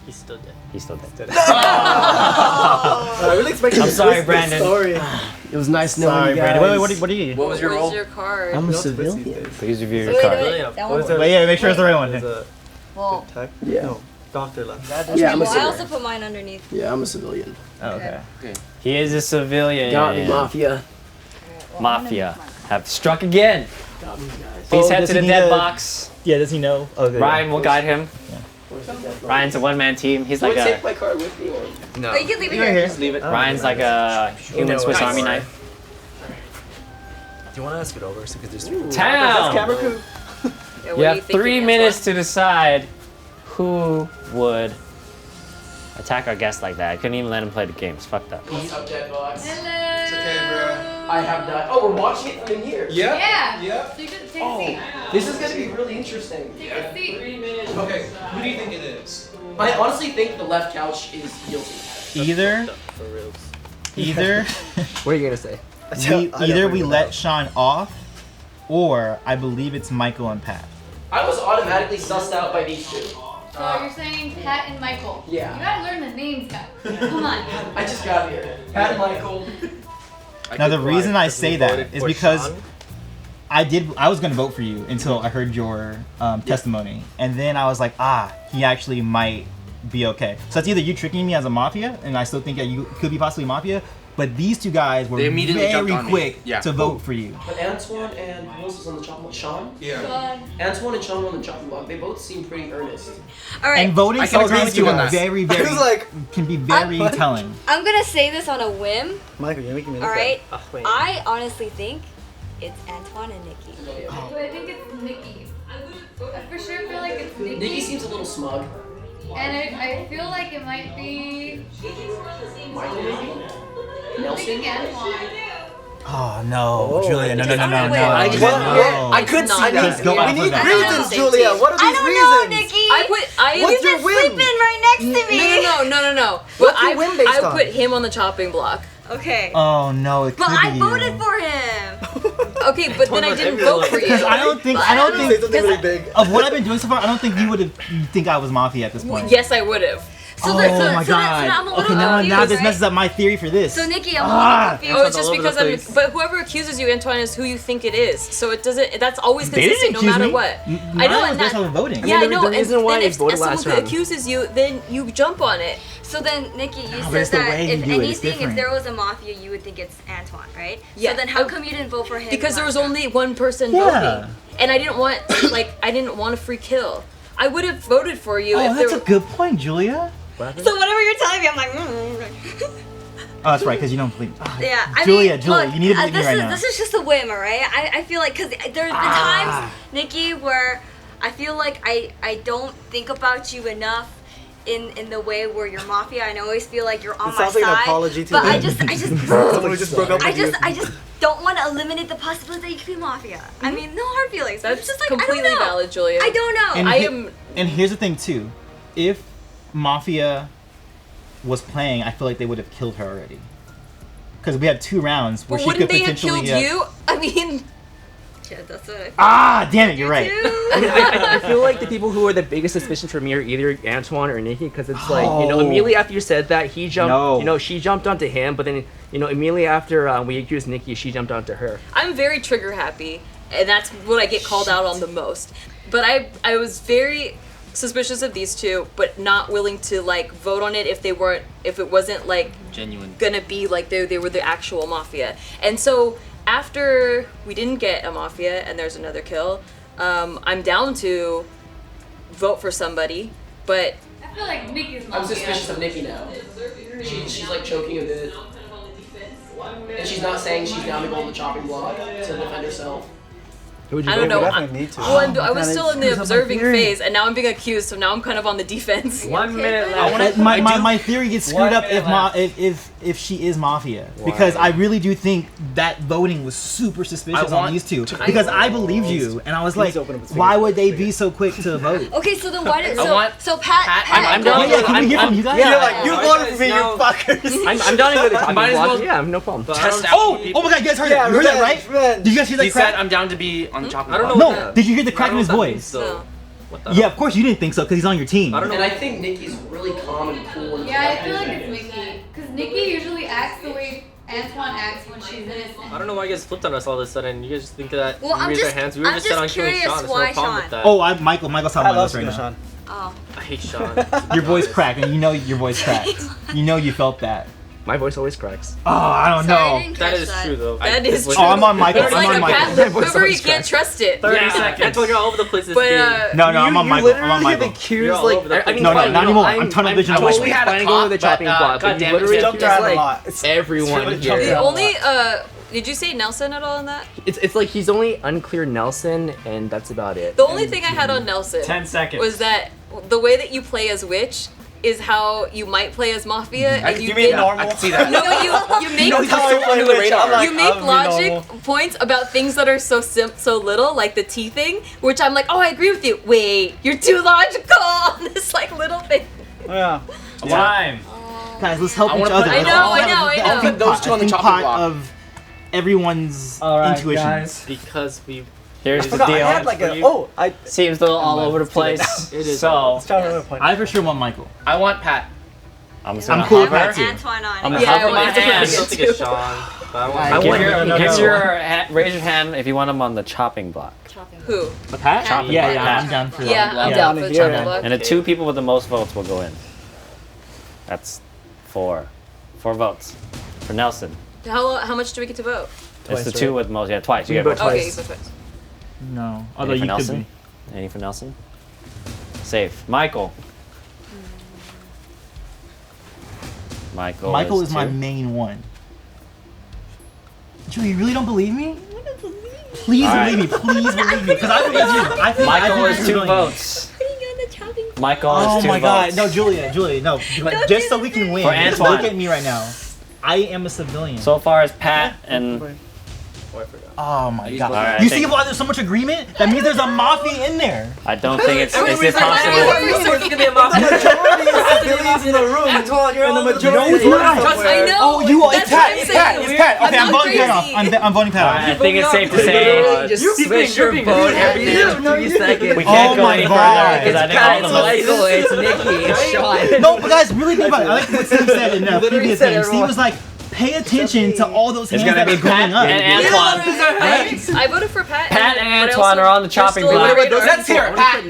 He's still dead. He's still dead. I really expected I'm to sorry, twist Brandon. the story. It was nice knowing Sorry, you guys. Brandon. Wait, what do you? What was your Where's role? your card? I'm a You know, twist these civilian. days. Please review Wait, your wait, card. wait, Yeah. that What is one. that? Wait, yeah, make sure it's the right one. There's a Well, detect. Yeah. No, doctor left. Yeah, I'm a well, I civilian. also put mine underneath. Yeah, I'm a civilian. Oh, okay. He is a civilian. Got me, Mafia. Mafia have struck again. Got me, guys. Please Oh, head does to the he dead need a- box. Yeah, does he know? Okay. Ryan will guide him. Ryan's a one-man team. He's like Can I take a my card with me? Or? No. Oh, you can leave it Right here. here. Just leave it. Ryan's like a human Swiss Army knife. Do you want to ask it over? So, because there's Town. Camera crew. Yeah, what You are you have thinking, 3 Antoine? minutes to decide who would attack our guest like that. I couldn't even let him play the game. It's fucked up. What's up, dead box? It's okay, bro. I have died. Oh, we're watching it from in here. Yeah. Yeah. Yeah. So you should take Oh, a seat. this is gonna be really interesting. Take a seat. Okay. Who do you think it is? I honestly think the left couch is guilty. Either, For reals. either, What are you gonna say? either we let Sean off, or I believe it's Michael and Pat. I was automatically sussed out by these two. So you're saying Pat and Michael? Yeah. You gotta learn the names, guys. Come on. I just got here. Pat and Michael. Now the reason I say that is because I was gonna vote for you until I heard your testimony, and then I was like, he actually might be okay. So it's either you tricking me as a Mafia, and I still think that you could be possibly Mafia, but these two guys were They immediately jumped very on me. quick Yeah. to vote for you. But Antoine and who else was on the chopping block? Sean? Yeah. Antoine and Sean were on the chopping block. They both seem pretty earnest. All right. And voting I can agree sometimes with you on that. very, I very was like, can be very telling. I'm gonna say this on a whim. Michael, you're making me look All right. Oh, wait. I honestly think it's Antoine and Nikki. So I think it's Nikki. I for sure feel like it's Nikki. Nikki seems a little smug. And I feel like it might be. Michael maybe? I'm Nelson? thinking Antoine. Oh no, Julia, no. I just- no. I could see Not that. these Go two. off We of need that. reasons, Same Julia. team. What are I these don't reasons? know, Nikki. What's You've your been whim? sleeping right next to me. No. But What's your whim based I on? put him on the chopping block. Okay. Oh no, it could But I be voted you. for him. Okay, but then I didn't vote for you. Because I don't think Say something really big. of what I've been doing so far, I don't think you think I was Mafia at this point. Yes, I would have. So Oh the- so- my so that- so god. now I'm a little Okay, now confused, this right? messes up my theory for this. So Nikki, I'm a Ah. little confused. Oh, it's just all over because the I'm. place. But whoever accuses you, Antoine, is who you think it is. So it doesn't. That's always They didn't consistent, no accuse matter me. what. Mine I know, was and based that. off of voting. Yeah, I the know. And reason why then I if voted someone last round. accuses you, then you jump on it. So then, Nikki, you but said it's the that way you if do it, it's anything, if different. there was a Mafia, you would think it's Antoine, right? Yeah. So then how come you didn't vote for him? Because there was last round? only one person Yeah. voting, and I didn't want I didn't want a free kill. I would have voted for you Oh, if that's there. a good point, Julia. So whatever you're telling me, I'm like. Oh, that's right, because you don't believe. Yeah, I Julia, mean, Julia, look, you need to believe me this right is now. this is just a whim, alright? I feel like because there's been times, Nikki, where I feel like I don't think about you enough in the way where you're Mafia, and I always feel like you're on It my sounds like side. an apology to but I them. just Someone who just broke up with you. I just don't want to eliminate the possibility that you could be Mafia. I mean, no hard feelings. But That's it's just like completely I don't know. valid, Julia. I don't know. And I he- am. And here's the thing too, if Mafia was playing, I feel like they would have killed her already. Because we had 2 rounds where But she wouldn't could they have potentially. killed you? I mean, Yeah, that's what I feel. Damn it, you're right. I feel like the people who are the biggest suspicion for me are either Antoine or Nikki, because it's like, immediately after you said that, he jumped, No. she jumped onto him, but then, immediately after we accused Nikki, she jumped onto her. I'm very trigger happy, and that's what I get called out on the most. But I was very suspicious of these two, but not willing to like vote on it if it wasn't like Genuine. gonna be like they were the actual Mafia. And so after we didn't get a Mafia and there's another kill, I'm down to vote for somebody, but I feel like Nikki's Mafia. I'm suspicious of Nikki now. She's like choking a bit. And she's not saying she's down to go on the chopping block to defend herself. Who would I don't know. definitely need to. Well, I was still in the screws up my observing theory. phase, and now I'm being accused, so now I'm kind of on the defense. 1 minute left. My theory gets screwed One up minute if she is Mafia, because I really do think that voting was super suspicious I on want these two, because I believed you and I was like, open up his why would they be so quick to vote? Okay, so then why did I want so Pat I'm go down ahead. Yeah, can we hear from you guys? You're like, you Yeah. voted for me, you No. fuckers. I'm down to go to the chopping Might as block. well Yeah, no problem. Test out. Oh my god, you guys heard Yeah, it? You heard that, revenge, right? revenge. Did you guys hear that He crack? said I'm down to be on the chopping I don't block. know. No, did you hear the crack in his voice? So What the Yeah, hell? of course you didn't think so because he's on your team. I don't know. And I think Nikki's really calm and cool. And Yeah, I feel like it's Nikki. Because Nikki usually acts the way Antoine acts when she's innocent. I don't know why you guys flipped on us all of a sudden. You guys just think that Well, we I'm raised our just- hands. We were I'm just set just on killing curious Sean. There's why no problem Sean? with that. Oh, Michael's talking I about love this right now. Sean. Oh. I hate Sean. Your voice cracked, and you know your voice cracked. You know you felt that. My voice always cracks. Oh, I don't Sorry, I know. didn't That catch is true though. That is Oh, true. I'm on Michael. It's I'm like on a Michael. bad lip quiver, you can't trust it. 30 seconds. Antoine, you're all over the place this But game. No, I'm on Michael. I'm on literally Michael. accused You're all like over the place. I mean, No, no, fine, not you know, anymore. I'm tunnel vision I'm on only Michael. had a planning to go to the clock, chopping but, block, but God you damn it, literally jumped just around a lot. like It's everyone really here. jumped the around. only did you say Nelson at all in that? It's like he's only unclear Nelson, and that's about it. The only thing I had on Nelson 10 seconds. was that the way that you play as Witch is how you might play as Mafia, and You mean make- normal? I can see that. No, you make That's how I play Witch. I'm like, you make I'll be logic normal. points about things that are so so little, like the tea thing, which I'm like, oh, I agree with you. Wait, you're too logical on this like little thing. Yeah. Time. Guys, let's help I each wanna other. put- I know, I know, I know. Put those two on the chopping pot block. of everyone's intuitions. Because we. Here's I the forgot. deal. I had like a. you. Oh, I. Seems a little all over the place. It is. So Let's try another point. I for sure want Michael. I want Pat. I'm just I'm gonna cool with hover. that too. Antoine on I'm it. gonna Yeah, hover my I want to hand. I still think it's Sean. But I want. I Give want your, no, give no. your raise your hand if you want him on the chopping block. Who? Pat? Chopping Yeah, block. yeah, I'm down for that. Yeah, I'm Yeah. down for the Here, chopping then. block. And the two people with the most votes will go in. That's 4 votes for Nelson. How much do we get to vote? It's the Twice, two right? with most. Yeah, twice. You You get vote votes. Okay, Twice. you vote twice. No. Although Any for you could Nelson? be. Any for Nelson? Safe. Michael. Michael is my two. main one. Julie, you really don't believe me? Please All believe me. Please believe me. Because I believe you. I think Michael I is think 2 you're votes. Michael Oh is 2 my votes. god. No, Julia, no. Just so we can win. For Antoine. Look at me right now. I am a civilian. So far as Pat and Oh, I forgot. Oh my god. Alright, You I see think- why there's so much agreement? That means there's a mafia in there. I don't think it's Everyone's like, impossible. everyone's gonna be a The majority is civilians in the room. Antoine, you're And the all over the majority place. is Why? somewhere. I know. Oh, you are. That's It's Pat. what I'm It's Pat. saying. It's Pat. Okay, I'm not voting Pat off. crazy. I'm voting Pat Alright, I off. think it's safe to say Literally just You're switch being- your you're being vote rude. every No, 3 seconds. We can't Oh go my any God. further because I It's think Pat, all it's of us. Michael, it's Nikki, it's Sean. No, but guys, really think about it. I like what Steve said in a Literally previous said game. Steve everyone. was like, pay attention to all those It's hands gonna that be are going Pat up. and Antoine. I voted for Pat. Pat and but I Antoine also- are on the they're chopping still on block. my radar. Let's hear it, Pat.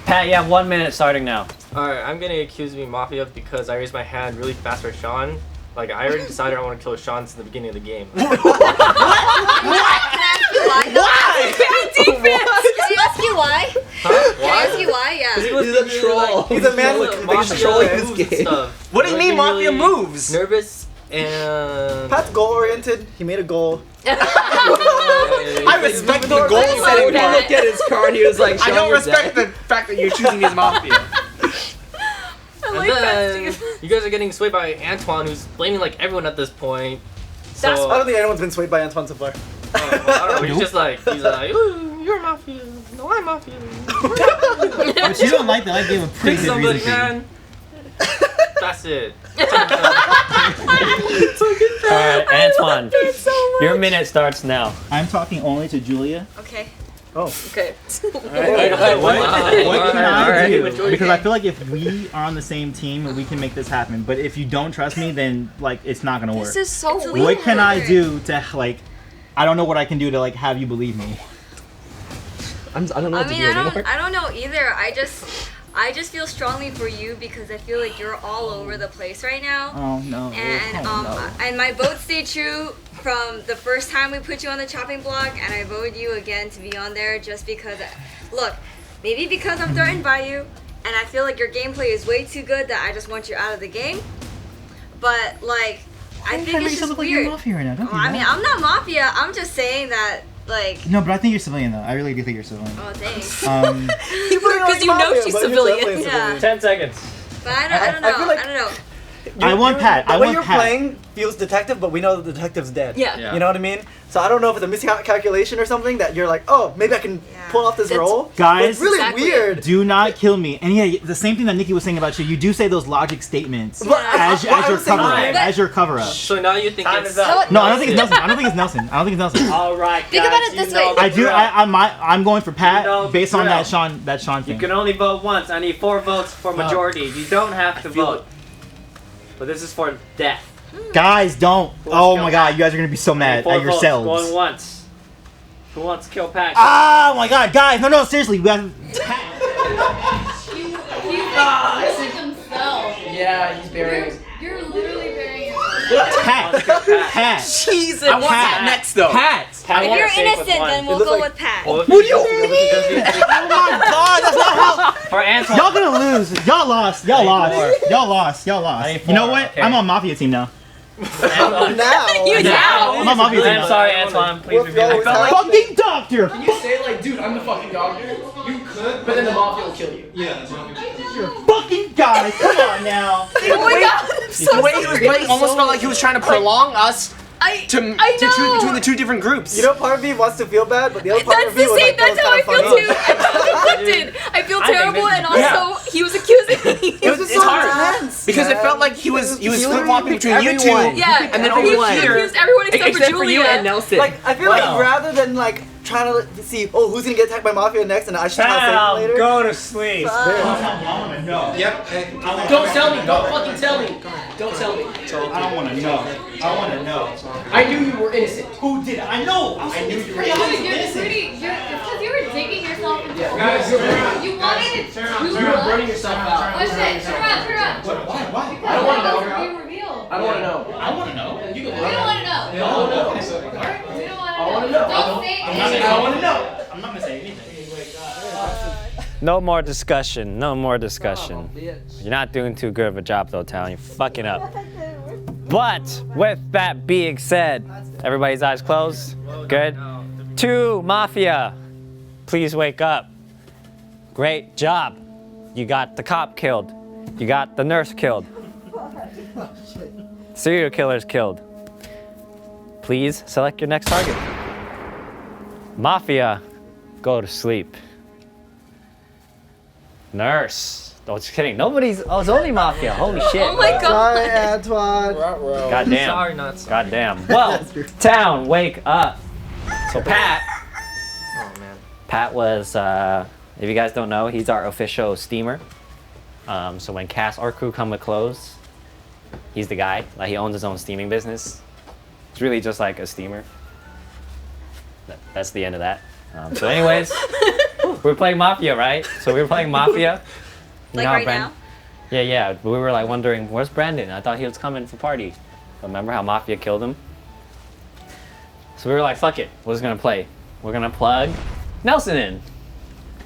Pat, you have 1 minute starting now. Alright, I'm gonna accuse me Mafia because I raised my hand really fast for Sean. Like, I already decided I want to kill Sean since the beginning of the game. Can I ask you why? Can I ask you why? Yeah. He's a troll. He's a man with Mafia trolling this moves and game. stuff. What do you I've mean been Mafia really moves? Nervous and. Pat's goal oriented. He made a goal. I respect the goal I setting love He that. part. looked at his card and he was like, I Sean, don't you're respect dead. the fact that you're choosing me as Mafia. I And like that, then Steve. you guys are getting swayed by Antoine, who's blaming like everyone at this point. So, That's- I don't think anyone's been swayed by Antoine so far. well, I don't know. He's just like, ooh, you're Mafia. No, I'm Mafia. But you don't like that. I gave a pretty Pick good somebody, reason for you. man. That's it. Alright, Antoine. Your minute starts now. I'm talking only to Julia. Okay. Oh. Okay. What can I Alright. do? Because I feel like if we are on the same team, we can make this happen. But if you don't trust me, then like it's not gonna work. This is so weird. What can I do to like? I don't know what I can do to like have you believe me. I don't know I what to mean, do anymore. I don't know either. I just feel strongly for you because I feel like you're all over the place right now. Oh no. And and my vote stayed true from the first time we put you on the chopping block, and I voted you again to be on there just because. Look, maybe because I'm threatened by you, and I feel like your gameplay is way too good that I just want you out of the game. But like, I think it's just weird. Mafia right now. Don't Well, I mean, I'm not mafia. I'm just saying that like. no, but I think you're civilian though. I really do think you're civilian. Oh, thanks. Because you know she's civilian. Yeah. 10 seconds. But I don't know. I feel like- I don't know. I want Pat. The I way want you're Pat. playing feels detective, but we know the detective's dead. Yeah. Yeah. You know what I mean? So I don't know if it's a miscalculation or something that you're like, oh, maybe I can pull off this role. Guys, it's really exactly weird. Do not kill me. And yeah, the same thing that Nikki was saying about you. You do say those logic statements But as your cover up. So now you think Time it's is up. No, I don't think it's Nelson. I don't think it's Nelson. I don't think it's Nelson. All right, Think guys, about it you this know way. the I do. drill. I'm going for Pat You know based on drill. that Sean thing. You can only vote once. I need 4 votes for majority. You don't have to vote. But this is for death. Guys, don't. Oh my God, you guys are gonna be so mad 4 at votes, yourselves. Going once. Who wants to kill Pat? Oh my God, guys, no, seriously, we got. Yeah, he's burying him. You're literally burying yourself. Pat. Jesus. I want Pat next though. Pat. If you're innocent, then we'll go with Pat. What do you mean? Oh my God, that's not how. For Antoine. Y'all gonna lose. Y'all lost. Y'all lost. I need You know 4, what? okay. I'm on Mafia team now. Now. I'm on Mafia team I'm now. sorry, Antoine. Please What's reveal. wrong I with felt like Fucking doctor. Can you say like, dude, I'm the fucking doctor? You could, But then the mafia will kill you. Yeah. Fucking guys, come on now. Oh my God, I'm so The way he was playing almost felt like he was trying to prolong us I to know. choose between the 2 different groups. You know, part of me wants to feel bad, but the other part That's of me the was same. like, That's how I feel too. I feel conflicted. I feel terrible, this and is- also he was accusing me. It was just It's so hard. intense. Because it man. felt like he was He flip flopping picked between you two. everyone. Yeah, And then he over here, accused everyone except for Except for you Julia. and Nelson. Like, I feel Wow. like rather than like trying to see, oh, who's gonna get attacked by Mafia next, and I should try to save him later. go to sleep. Yep. Hey, Don't tell me. Don't fucking tell me. Don't tell me. I don't want to know. I want to know. I knew you were innocent. Who did? I know. I knew you were It's because you were digging yourself into a guys, hole. You wanted to You were burning yourself out. Push it. Turn around. Why? Because I don't wanna that know. was to be revealed. I don't want to know. I want to know. You We can don't lie. want to know. I don't know. We don't want to I wanna know. know. Don't say anything. I want to know. I'm not gonna say anything. No more discussion. No more discussion. You're not doing too good of a job though, Talon. You're fucking up. But with that being said, everybody's eyes closed. Good. 2 Mafia. Please wake up. Great job. You got the cop killed. You got the nurse killed. Serial killers killed. Please select your next target. Mafia, go to sleep. Nurse. Oh, just kidding. Nobody's. Oh, it's only Mafia. Holy shit. Oh my God. Sorry, Antoine. Goddamn. Sorry, not sorry. Goddamn. Well, town, wake up. So Pat. Oh man. Pat was, if you guys don't know, he's our official steamer. So when cast or crew come to close, he's the guy. Like he owns his own steaming business. It's really just like a steamer. That's the end of that. So anyways, we're playing Mafia, right? So we were playing Mafia. You Like know how right now? Yeah. We were like wondering, where's Brandon? I thought he was coming for party. Remember how Mafia killed him? So we were like, fuck it. We're just gonna play. We're gonna plug Nelson in.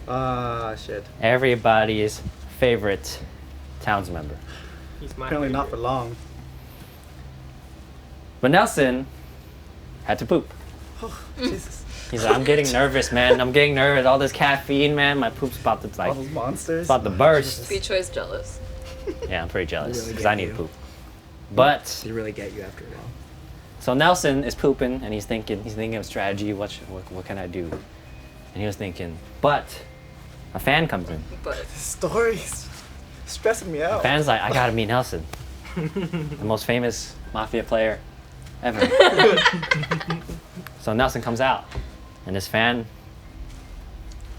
Ah, shit. Everybody's favorite towns member. He's my Apparently not for long. But Nelson had to poop. Jesus. He's like, I'm getting nervous, man. I'm getting nervous. All this caffeine, man. My poop's about to All like, those monsters. about to burst. Speed choice jealous. Yeah, I'm pretty jealous Really because get I need you. to poop. But They really get you after a while. so Nelson is pooping and he's thinking of strategy. What can I do? And he was thinking, but a fan comes in. But Stories stressing me The out. fan's like, I gotta meet Nelson, the most famous Mafia player ever. So Nelson comes out, and this fan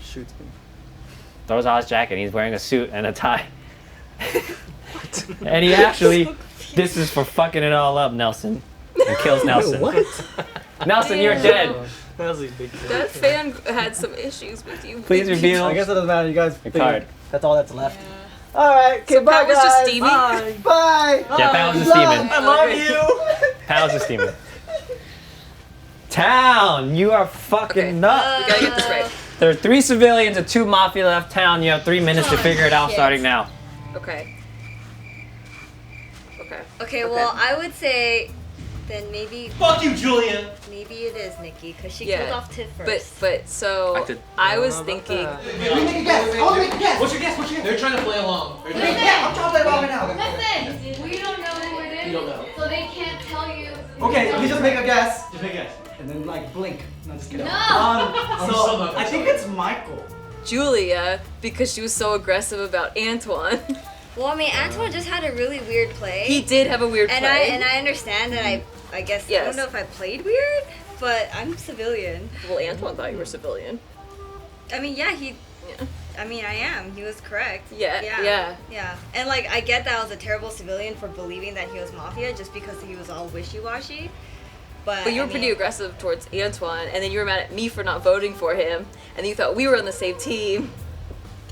Shoots me. throws out his jacket. And he's wearing a suit and a tie. And he actually, this is for fucking it all up, Nelson, and kills Nelson. What? Nelson, you're dead. That was a big deal. that fan had some issues with you. Please reveal I guess it doesn't matter. You guys. your figure- card. That's all that's left. All right. Okay. So bye, Pat was just guys. steaming? Bye. Bye. Yeah, Pat was just steaming. I love you. Pat was just steaming. Town, you are fucking Okay. nuts. We gotta get this right. There are 3 civilians and 2 Mafia left. Town, you have 3 minutes to figure it out Shit. starting now. Okay. Okay. Okay, well, I would say then maybe Fuck you, Julia. maybe it is Nikki because she Yeah, killed off Tiff first. But so I was thinking. Make a guess. I want to make a guess. What's your guess? What's your guess? They're trying to play along. Yeah, I'm trying to play ball right now. Listen, we don't know who it is. You don't know. So they can't tell you Okay, you just make a guess. Just make a guess. And then like blink. No, just kidding. No! So I think it's Michael. Julia, because she was so aggressive about Antoine. Well, I mean, Antoine just had a really weird play. He did have a weird and play. I understand that I guess I don't know if I played weird, but I'm civilian. Well, Antoine thought you were civilian. I mean, yeah, I mean, I am. He was correct. Yeah. And like, I get that I was a terrible civilian for believing that he was Mafia just because he was all wishy-washy. But you were pretty aggressive towards Antoine, and then you were mad at me for not voting for him, and you thought we were on the same team.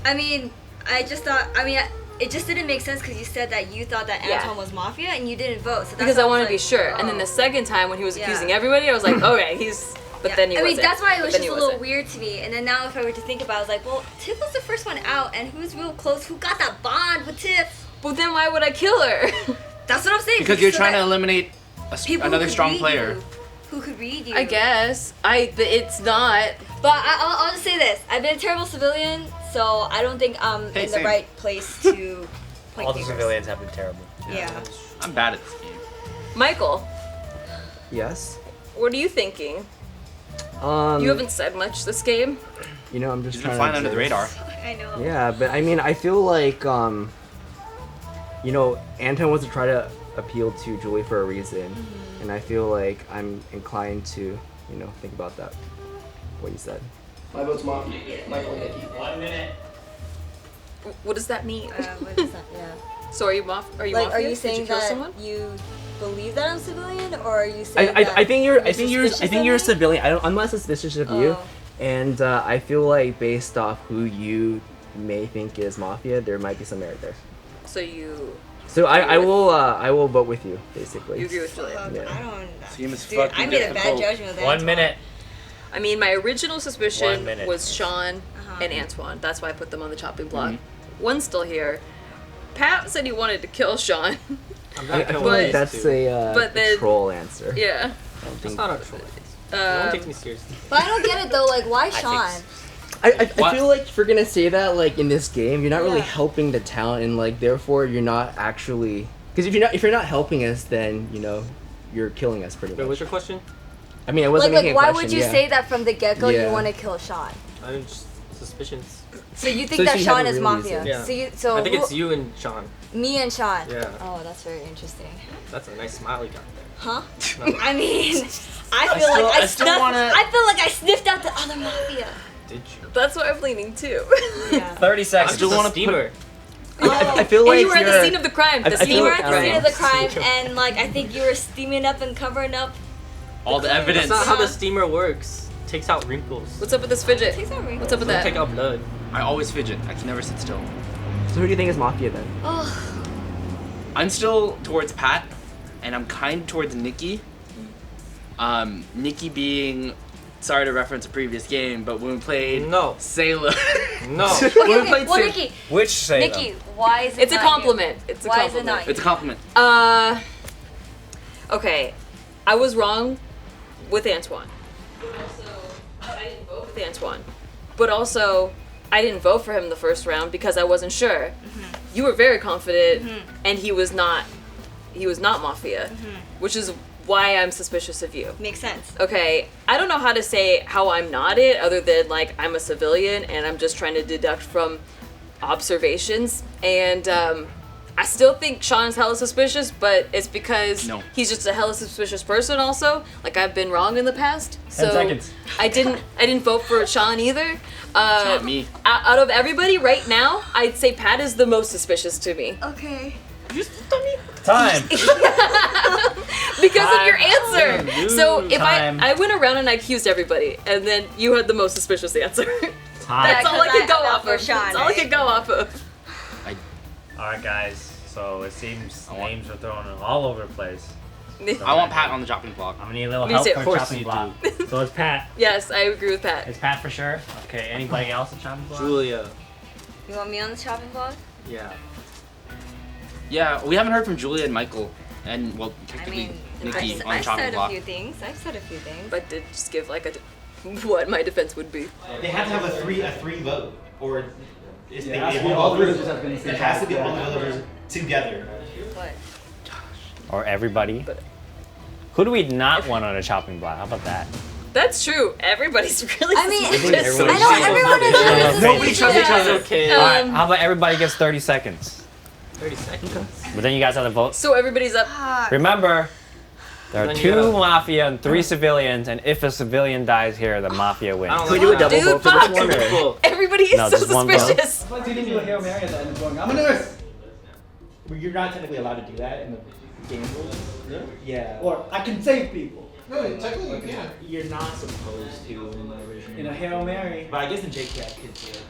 I mean, I just thought. I mean, it just didn't make sense because you said that you thought that Antoine was Mafia and you didn't vote. So that's Because I wanted to be like, sure. And then the second time when he was accusing everybody, I was like, okay, he's. But then he I mean, wasn't. that's why it was But then just he a little wasn't. weird to me. And then now, if I were to think about it, I was like, well, Tiff was the first one out, and who's real close? Who got that bond with Tiff? But then why would I kill her? That's what I'm saying. Because you're so trying that to eliminate people another who strong read player. you, who could read you? I guess. It's not. But I'll just say this: I've been a terrible civilian, so I don't think I'm in the same. right place to point All the fingers. civilians have been terrible. Yeah. I'm bad at this game. Michael, Yes. what are you thinking? You haven't said much this game. You know, I'm just He's been trying flying to under the radar. I know. Yeah, but I mean, I feel like, you know, Anton was to try to appeal to Julie for a reason, and I feel like I'm inclined to, you know, think about that. What you said. My vote's Mafia. Michael and Nikki. 1 minute. What does that mean? What is that? Yeah. So are you Like, Mafia? are you Did saying kill that someone? you believe that I'm civilian, or are you saying I think you're suspicious a of me? civilian. I'm not suspicious of you, Oh. and I feel like based off who you may think is Mafia, there might be some merit there. So you. So I will vote with you, basically. You agree with Julia? Yeah. I don't. Team is Dude, fucking I made a bad difficult. judgment with 1 Antoine. minute. I mean, my original 1 suspicion minute. was Sean and Antoine. That's why I put them on the chopping block. One's still here. Pat said he wanted to kill Sean. I feel like that's a but then- troll answer. Yeah. I don't That's think not a troll. No one takes me seriously. But I don't get it though. Like, why Sean? I What? feel like if you're gonna say that like in this game, you're not really Yeah. helping the town, and like therefore you're not actually because if you're not helping us, then you know you're killing us pretty Wait, much. what's your question? I mean, I wasn't making a why question, would you yeah. say that from the get-go? Yeah. You want to kill Sean. I'm just suspicions. So you think So that you Sean have a is real Mafia? reason. So I think who- it's you and Sean. me and Sean. Yeah. Oh, that's very interesting. That's a nice smile you got there. Huh? No. I mean, I feel still- like I still wanna- I feel like I sniffed out the other Mafia. Did you? That's what I'm leaning too. Yeah. 30 I seconds. still want to steamer. I feel And like you were at the you're- scene of the crime. I The feel steamer like- at The the scene scene of the crime, and like I think you were steaming up and covering up. All the evidence. That's not how the steamer works. Takes out wrinkles. What's up with this fidget? Takes out wrinkles. What's up with Doesn't that? take out blood. I always fidget. I can never sit still. So who do you think is Mafia then? Oh, I'm still towards Pat, and I'm kind towards Nikki. Nikki being, sorry to reference a previous game, but when we played No. Sailor, No. okay, when we okay. played Well, Sailor, Nikki, Which say Nikki, why is it? It's a not you? compliment. It's a Why is it compliment. not you? it's a compliment. Okay, I was wrong with Antoine. I didn't vote with Antoine, but also I didn't vote for him the first round because I wasn't sure. You were very confident, and he was not. He was not Mafia, which is why I'm suspicious of you. Makes sense. Okay, I don't know how to say how I'm not it other than like I'm a civilian and I'm just trying to deduct from observations. And I still think Sean's hella suspicious, but it's because No. he's just a hella suspicious person also. Like I've been wrong in the past. 10 So seconds. I didn't vote for Sean either. Not me. Out of everybody right now, I'd say Pat is the most suspicious to me. Okay. Time. Because of your answer. So if Time. I went around and I accused everybody, and then you had the most suspicious answer. Time. That's all I because could go I off for of. Sean, That's all I could go off of. All right, guys. So it seems names are thrown all over the place. I want Pat on the chopping block. I'm gonna need a little Me help too. for Of course chopping you block. So it's Pat. Yes, I agree with Pat. It's Pat for sure. Okay. Anybody else at chopping block? Julia. You want me on the chopping block? Yeah. Yeah, we haven't heard from Julia and Michael, and well, I technically mean, Nikki on the I've chopping said a block. few things. I've said a few things. But to just give like what my defense would be. They have to have a three vote, or is Yeah, it has to be all three of us have been the same It has to be time. all the voters together. What? Or everybody. Who do we not want on a chopping block? How about that? That's true. Everybody's really I mean, suspicious. I know everyone is. Nobody trusts each other. Okay. Alright, how about everybody gets 30 seconds? 30 seconds. But then you guys have to vote. So everybody's up. Remember, there are Then you 2 gotta- Mafia and 3 civilians, and if a civilian dies here, the Mafia wins. I don't Can we like do a that. double Dude, vote for this fuck. one? Or? Cool. Everybody is No, so just one vote. suspicious. Why didn't you do a Hail Mary at the end of going, I'm a nurse? You're not technically allowed to do that in the game rules. Really? Yeah. Or I can save people. No, technically you can. You're not supposed to in the original. In a Hail Mary. But I guess in JKParty could do it.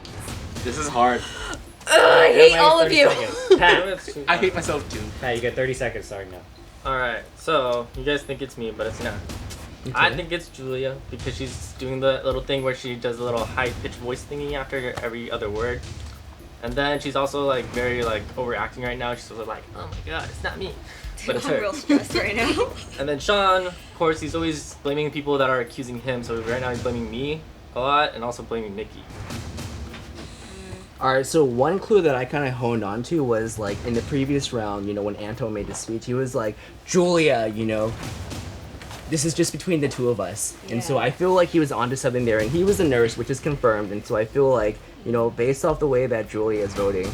This is hard. I hate all of you. Pat, I hate myself too. Pat, you get 30 seconds starting now. Alright, so you guys think it's me, but it's not. I think it's Julia because she's doing the little thing where she does a little high-pitched voice thingy after every other word. And then she's also like very like overacting right now. She's sort of like, oh my god, it's not me. But it's I'm her. real stressed right now. And then Sean, of course, he's always blaming people that are accusing him. So right now he's blaming me a lot and also blaming Nikki. Alright, so one clue that I kind of honed on to was like in the previous round, you know, when Antoine made the speech, he was like, Julia, you know, this is just between the two of us. And so I feel like he was onto something there, and he was a nurse, which is confirmed. And so I feel like, you know, based off the way that Julia is voting,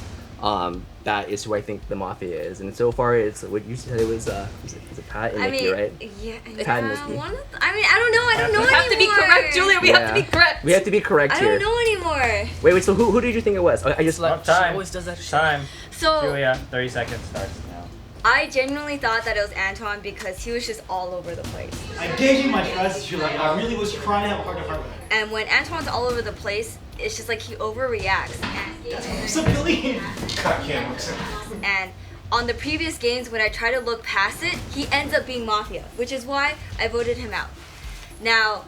that is who I think the Mafia is. And so far, it's what you said it was it Pat and Nikki, right? Yeah, Pat and yeah. Nikki. I mean, I don't know. I don't know We have to be anymore. correct, Julia. We have to be correct. We have to be correct I here. don't know anymore. Wait, so who did you think it was? I just Well, time. always does that shit. Time. So Julia, 30 seconds starts now. I genuinely thought that it was Antoine because he was just all over the place. I gave you my trust. You're like, I really was trying to have a heart to heart with her. And when Antoine's all over the place, it's just like he overreacts. Civilian. And on the previous games, when I try to look past it, he ends up being Mafia, which is why I voted him out. Now,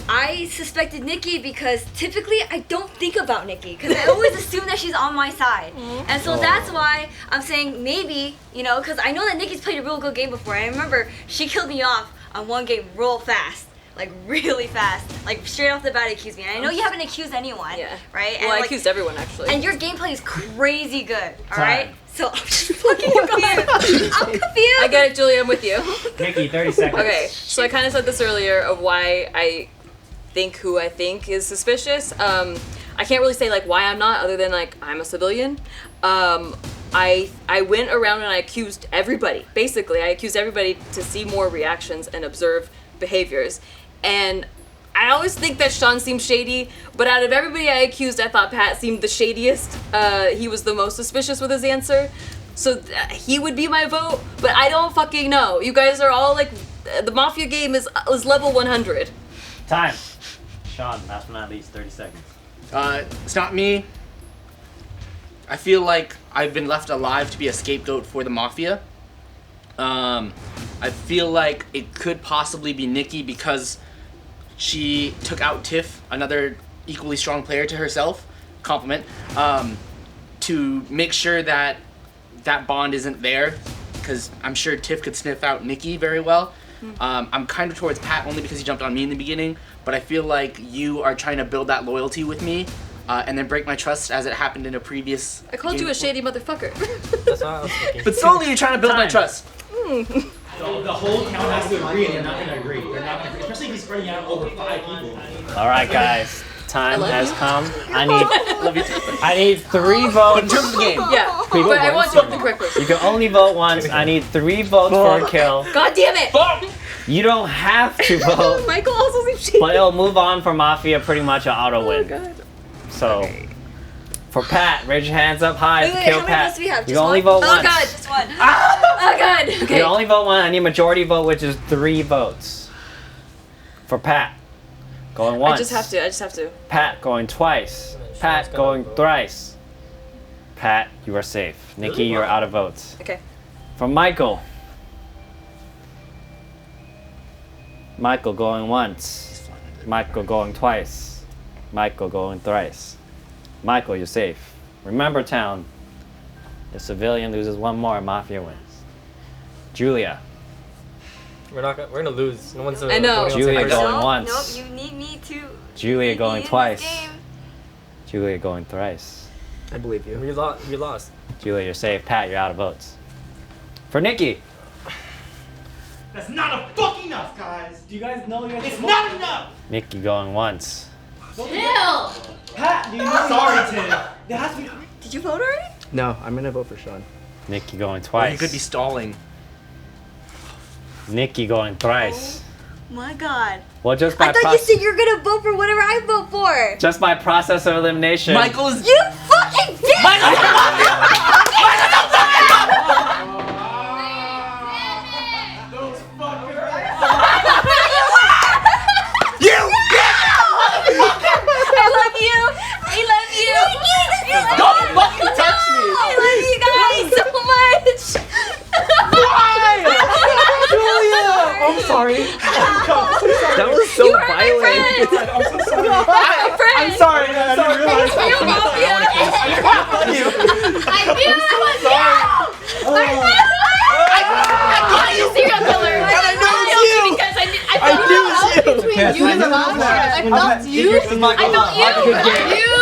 I suspected Nikki because typically I don't think about Nikki because I always assume that she's on my side. And so that's why I'm saying maybe, you know, because I know that Nikki's played a real good game before. I remember she killed me off on one game real fast. Like really fast, like straight off the bat accused me. And I know you haven't accused anyone, Yeah. right? Well, and I like, accused everyone actually. and your gameplay is crazy good, all Time. right? So I'm just fucking confused. I'm confused. I get it, Julia. I'm with you. Nikki, 30 seconds. Okay, so I kind of said this earlier of why I think who I think is suspicious. I can't really say like why I'm not, other than like I'm a civilian. I went around and I accused everybody. Basically, I accused everybody to see more reactions and observe behaviors. And I always think that Sean seems shady, but out of everybody I accused, I thought Pat seemed the shadiest. He was the most suspicious with his answer. So he would be my vote, but I don't fucking know. You guys are all like, the Mafia game is level 100. Time. Sean, last but not least, 30 seconds. It's not me. I feel like I've been left alive to be a scapegoat for the Mafia. I feel like it could possibly be Nikki because she took out Tiff, another equally strong player to herself, compliment, to make sure that that bond isn't there, because I'm sure Tiff could sniff out Nikki very well. I'm kind of towards Pat only because he jumped on me in the beginning, but I feel like you are trying to build that loyalty with me, and then break my trust as it happened in a previous I called game you a before. shady motherfucker. That's what I was thinking. But slowly you're trying to build my Time. trust. So the whole town has to agree, and they're not going to agree. They're not going to agree, especially if he's spreading out over 5 people. All right, guys. Time love has you. come. Love you too. I need 3 But in votes. terms of the game, Yeah, We but vote I want once. you to vote the correct person. You can only vote once. I need 3 votes for a kill. God damn it! You don't have to vote, Michael also seems shady. but it'll move on for Mafia pretty much an auto win. God. So, for Pat, raise your hands up high Wait, to wait, kill how many Pat. votes do we have? You Just only one? vote Oh once. god. Just one. Oh god. Okay. You only vote one. I need majority vote, which is 3 votes. For Pat, going once. I just have to. Pat going twice. Pat going thrice. Pat, you are safe. Nikki, you're out of votes. Okay. For Michael. Michael going once. Michael going twice. Michael going thrice. Michael, you're safe. Remember, town. If civilian loses 1 more, Mafia wins. Julia. We're gonna lose. No one's I know. voting on the same Julia person. going Nope, once. Nope, you need me to. Julia need me going in this twice. game. Julia going thrice. I believe you. We lost. Julia, you're safe. Pat, you're out of votes. For Nikki. That's not a fucking enough, guys. Do you guys know you're It's not enough. Nikki going once. Chill. Pat, do you know? Sorry, Tim. There has to be. Did you vote already? No, I'm gonna vote for Sean. Nikki going Or twice. you could be stalling. Nikki going thrice. My God. Well, just by I thought you said you're gonna vote for whatever I vote for. just by process of elimination. Michael's. You fucking bitch! I love you. I love you. Don't fucking touch me! I love you guys so much. Julia! I'm sorry. That was so violent. I'm so sorry. My friend. I'm sorry, man. I didn't realize. You Mafia. I knew it was you. I call you serial killer. I know you because I knew it was you. Between you and Mafia. I felt you. I felt you. You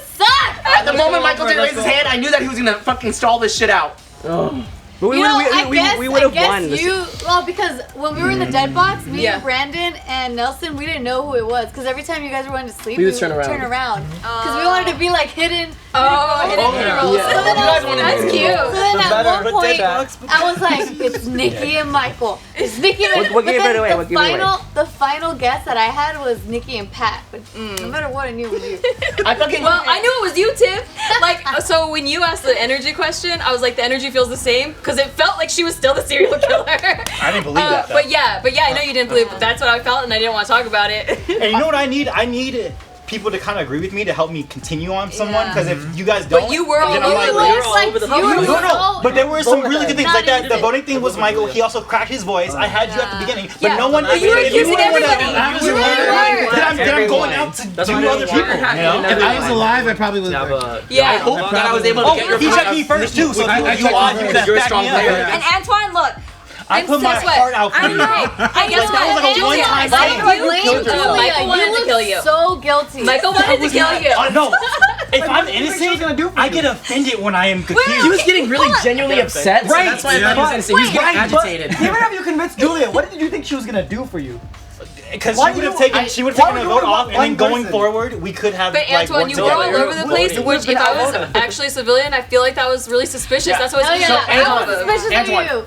suck. At the moment Michael didn't raise his hand, I knew that he was gonna fucking stall this shit out. But we You know, we would have won. Well, because when we were in the dead box, me Yeah. and Brandon and Nelson, we didn't know who it was. Because every time you guys were going to sleep, We we would would turn turn around. around. Because we wanted to be like hidden. Hidden heroes. Yeah. So then You guys wanted that's to be cute. heroes. So then The at better one point, dead box. I was like, it's Nikki and Michael. It's Nikki and What but gave then it away? the What gave it away? the final guess that I had was Nikki and Pat. But no matter what, I knew it was you. I fucking. Well, I knew it was you, Tiff. Like, so when you asked the energy question, I was like, the energy feels the same because it felt like she was still the serial killer. I didn't believe that. Though. But yeah, I know you didn't believe. But that's what I felt, and I didn't want to talk about it. And you know what I need? I need people to kind of agree with me to help me continue on someone. Because if you guys don't, But you were all then over I'm the like, place. you're all over the place. No, but there were some really good things Not like that. even The voting thing was Michael. He also cracked his voice. I had you at the beginning, but Yeah. no one. But you were accusing everybody. You were. Then I'm going out to That's do why I other didn't people. want You know? to If I was alive, I probably would. Yeah. I hope that I was able to Oh, get your he point checked of- me first too. So I you checked on you you first. that You're a back strong me up. player. And Antoine, look. I put my Guess what? heart out for I you. know. I guess That was like a Julia, one-time I thing. blame Blame you. Julia. Michael wanted You to kill look you. so guilty. Michael wanted to kill you. Oh no! If I'm what do you think she was innocent, gonna do for I you? get offended when I am confused. He was getting really genuinely upset. So Right. that's why I thought he was gonna say he was getting agitated. But even if you convinced Julia, what did you think she was gonna do for you? Because Why she would have you- taken, she would have why taken a would you vote want off, and one then going person? forward, we could have. But like, Antoine, worked you were all together. over the place, It which would've been if I was outvoted. actually a civilian, I feel like that was really suspicious. Yeah. That's why Oh it's yeah, Antoine, especially Antoine.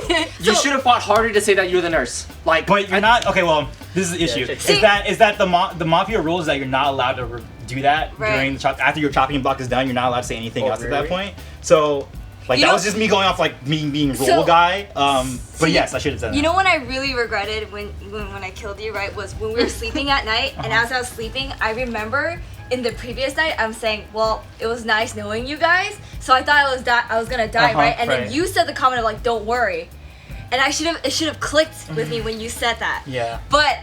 you. You should have fought harder to say that you're the nurse. Like, But you're not. Okay, well, this is the issue. See- Is that the mafia rule is that you're not allowed to do that Right. during the chop after your chopping block is done. You're not allowed to say anything Oh, else at really? that point. So. Like You that know- was just me going off like me being role So- guy. But yes, I should have said that. You know what I really regretted when I killed you, right, was when we were sleeping at night, and as I was sleeping, I remember in the previous night I'm saying, well, it was nice knowing you guys, so I thought I was gonna die, right? And right. then you said the comment of like, don't worry, and it should have clicked with me when you said that. Yeah. But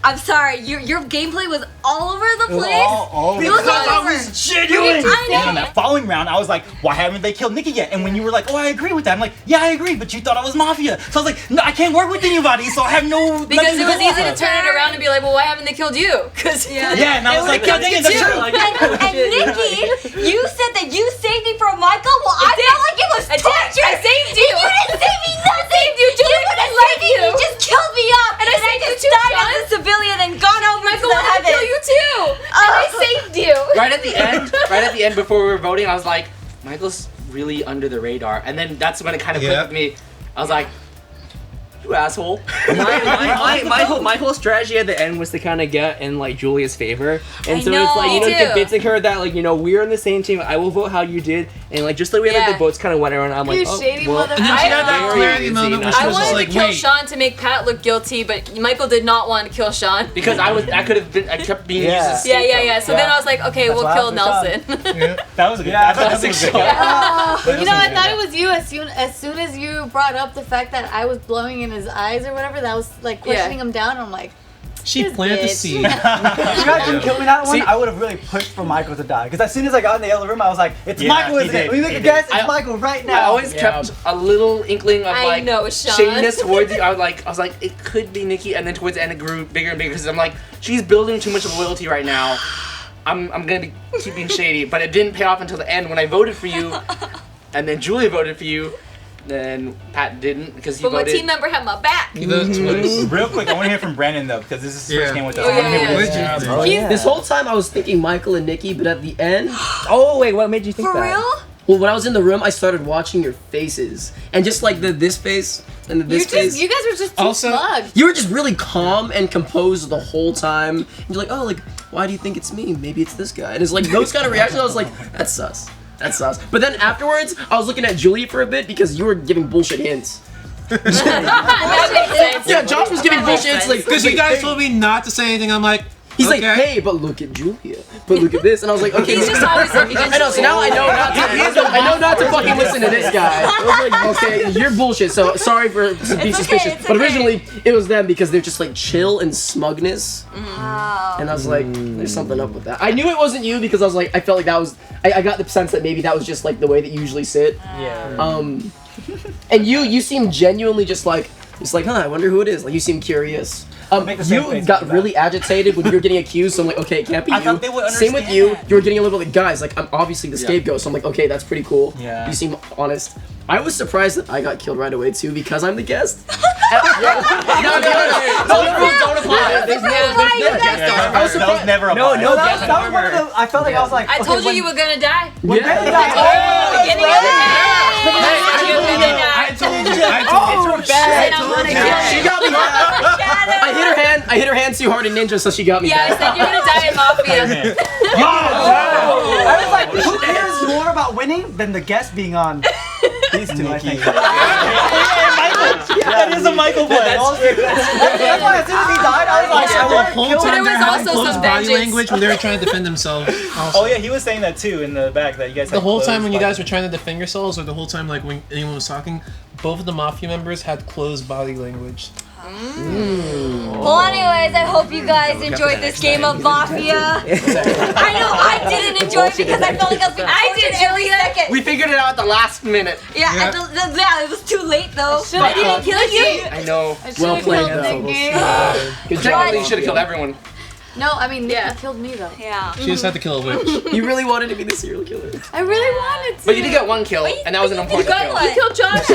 I'm sorry, your gameplay was all over the place. It was Because all I over. was genuine. I know. And on that following round, I was like, why haven't they killed Nikki yet? And when you were like, oh, I agree with that, I'm like, yeah, I agree, but you thought I was Mafia. So I was like, no, I can't work with anybody, so I have no. Because nothing it was go easy off to of. turn it around and be like, well, why haven't they killed you? Because Yeah, and I was like, God dang it, that's true. And Nikki, you said that you saved me from Michael. Well, I felt like it was torture. I saved you. You didn't save me nothing. you, Julie, You I didn't saved save me. you. You just killed me up. And I saved you just too, died Sean. as a civilian and gone over Michael to the wanted to kill heavens. you too. And I saved you. right at the end before we were voting, I was like, Michael's really under the radar. And then that's when it kind of clicked Yeah. with me. I was like, you asshole. My whole strategy at the end was to kind of get in like Julia's favor, and I so know. it's like Me too. convincing her that like we're on the same team. I will vote how you did, and like just the way that Yeah. the votes kind of went around. I'm like, You oh, shady well, motherfucker. And then she had that very clarity easy, moment where not she I was to just wanted like, to kill wait. Sean to make Pat look guilty, but Michael did not want to kill Sean. Because I kept being used as a Yeah. scapegoat. So then I was like, okay, That's we'll why I kill was Sean. Nelson. That was a good. Yeah, I thought that was a good. You know, I thought it was you as soon as you brought up the fact that I was blowing in his eyes or whatever. That was like questioning him down. I'm like, She This planted the bitch. seed. If you guys didn't kill me that one, See- I would have really pushed for Michael to die. Because as soon as I got in the other room, I was like, it's Yeah, Michael, he isn't did. it? We make He a did. guess, it's I- Michael right now. I always kept a little inkling of I like know, Sean. shadiness towards you. I was like, it could be Nikki, and then towards the end it grew bigger and bigger because I'm like, she's building too much loyalty right now. I'm gonna keep being shady, but it didn't pay off until the end when I voted for you, and then Julia voted for you, then Pat didn't because he But my voted. team member had my back. He voted twice. Real quick, I want to hear from Brandon though, because this is his first game with us. Oh, I wanna hear yeah, what yeah, his yeah. team is. This whole time I was thinking Michael and Nikki, but at the end, Oh wait, what made you think For that? real? well, when I was in the room, I started watching your faces, and just like this face and this face. You guys were just too Also- smug. You were just really calm and composed the whole time. And you're like, oh, like, why do you think it's me? Maybe it's this guy. And it's like those kind of reactions. I was like, that's sus. That's sus. But then afterwards, I was looking at Julia for a bit because you were giving bullshit hints. That makes sense. Yeah, Josh was giving bullshit hints like Because you guys hey. told me not to say anything. I'm like, He's okay. like, hey, but look at Julia. But look at this. And I was like, okay. He's just always looking at I know, so now I know not to, I know not to fucking listen to this guy. I was like, okay, you're bullshit, so sorry for being suspicious. it's But okay. originally, it was them because they're just like chill and smugness. Wow. And I was like, there's something up with that. I knew it wasn't you because I was like, I felt like that was, I got the sense that maybe that was just like the way that you usually sit. Yeah. And you seem genuinely just like, huh, I wonder who it is. Like, you seem curious. Make the same You face got with really agitated when you were getting accused, so I'm like, okay, it can't be I you. thought they would Same with understand you. that. You were getting a little bit like, guys, like, I'm obviously the scapegoat, so I'm like, okay, that's pretty cool. Yeah. You seem honest. I was surprised that I got killed right away, too, because I'm the guest. No, those rules don't apply. There's no guest armor. I was surprised. Never No, applied. no, that was one of the. I felt like I was like. I told you you were gonna die. Yeah. Brandon died. Beginning of the day. You were gonna die. I told you. I told you. And I'm gonna kill She you. got me. I hit her hand too hard in Ninja, so she got me Yeah, I back. said you're gonna die in Mafia. I was like, who cares more about winning than the guest being on? These two, I think. That is a Michael play. That's why as soon as he died, I was like, I want to kill But him. there was also Close some body vengeance. language when they were trying to defend themselves. Oh yeah, he was saying that too in the back that you guys. The had whole time closed when you body- guys were trying to defend yourselves, or the whole time like when anyone was talking, both of the Mafia members had closed body language. Well, anyways, I hope you guys enjoyed this game of Mafia. I know I didn't enjoy it because I felt like I was being tortured every second. We figured it out at the last minute. Yeah, yeah, it was too late though. I didn't kill you. I know. I Well should've played, killed though. Nikki. Good Technically, you should have killed everyone. No, I mean, Nikki Yeah. killed me though. Yeah. She just had to kill a witch. You really wanted to be the serial killer. I really wanted to. But you did get one kill, and that was an important got kill. one. You killed Josh.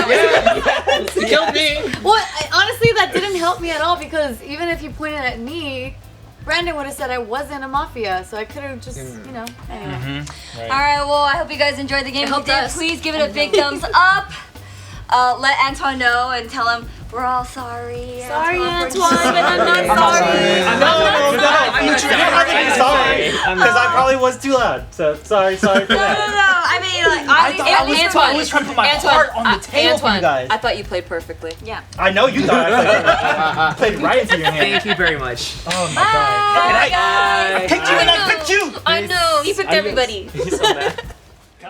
You killed me. Well, honestly, that didn't help me at all because even if you pointed at me, Brandon would have said I wasn't a Mafia, so I could have just, you know, anyway. All right. Well, I hope you guys enjoyed the game. If you helped did, us. please give it a big thumbs up. Let Antoine know and tell him we're all sorry. Sorry, for- Antoine, but I'm not sorry. Sorry, because I probably was too loud. So sorry for No, that. I mean, like, obviously, I was trying to put my heart on the table for you guys. I thought you played perfectly. Yeah. I know you thought I played right into your hand. Thank you very much. Oh my god. Bye, guys. I picked you and I picked you. I know. You picked everybody. He's so mad.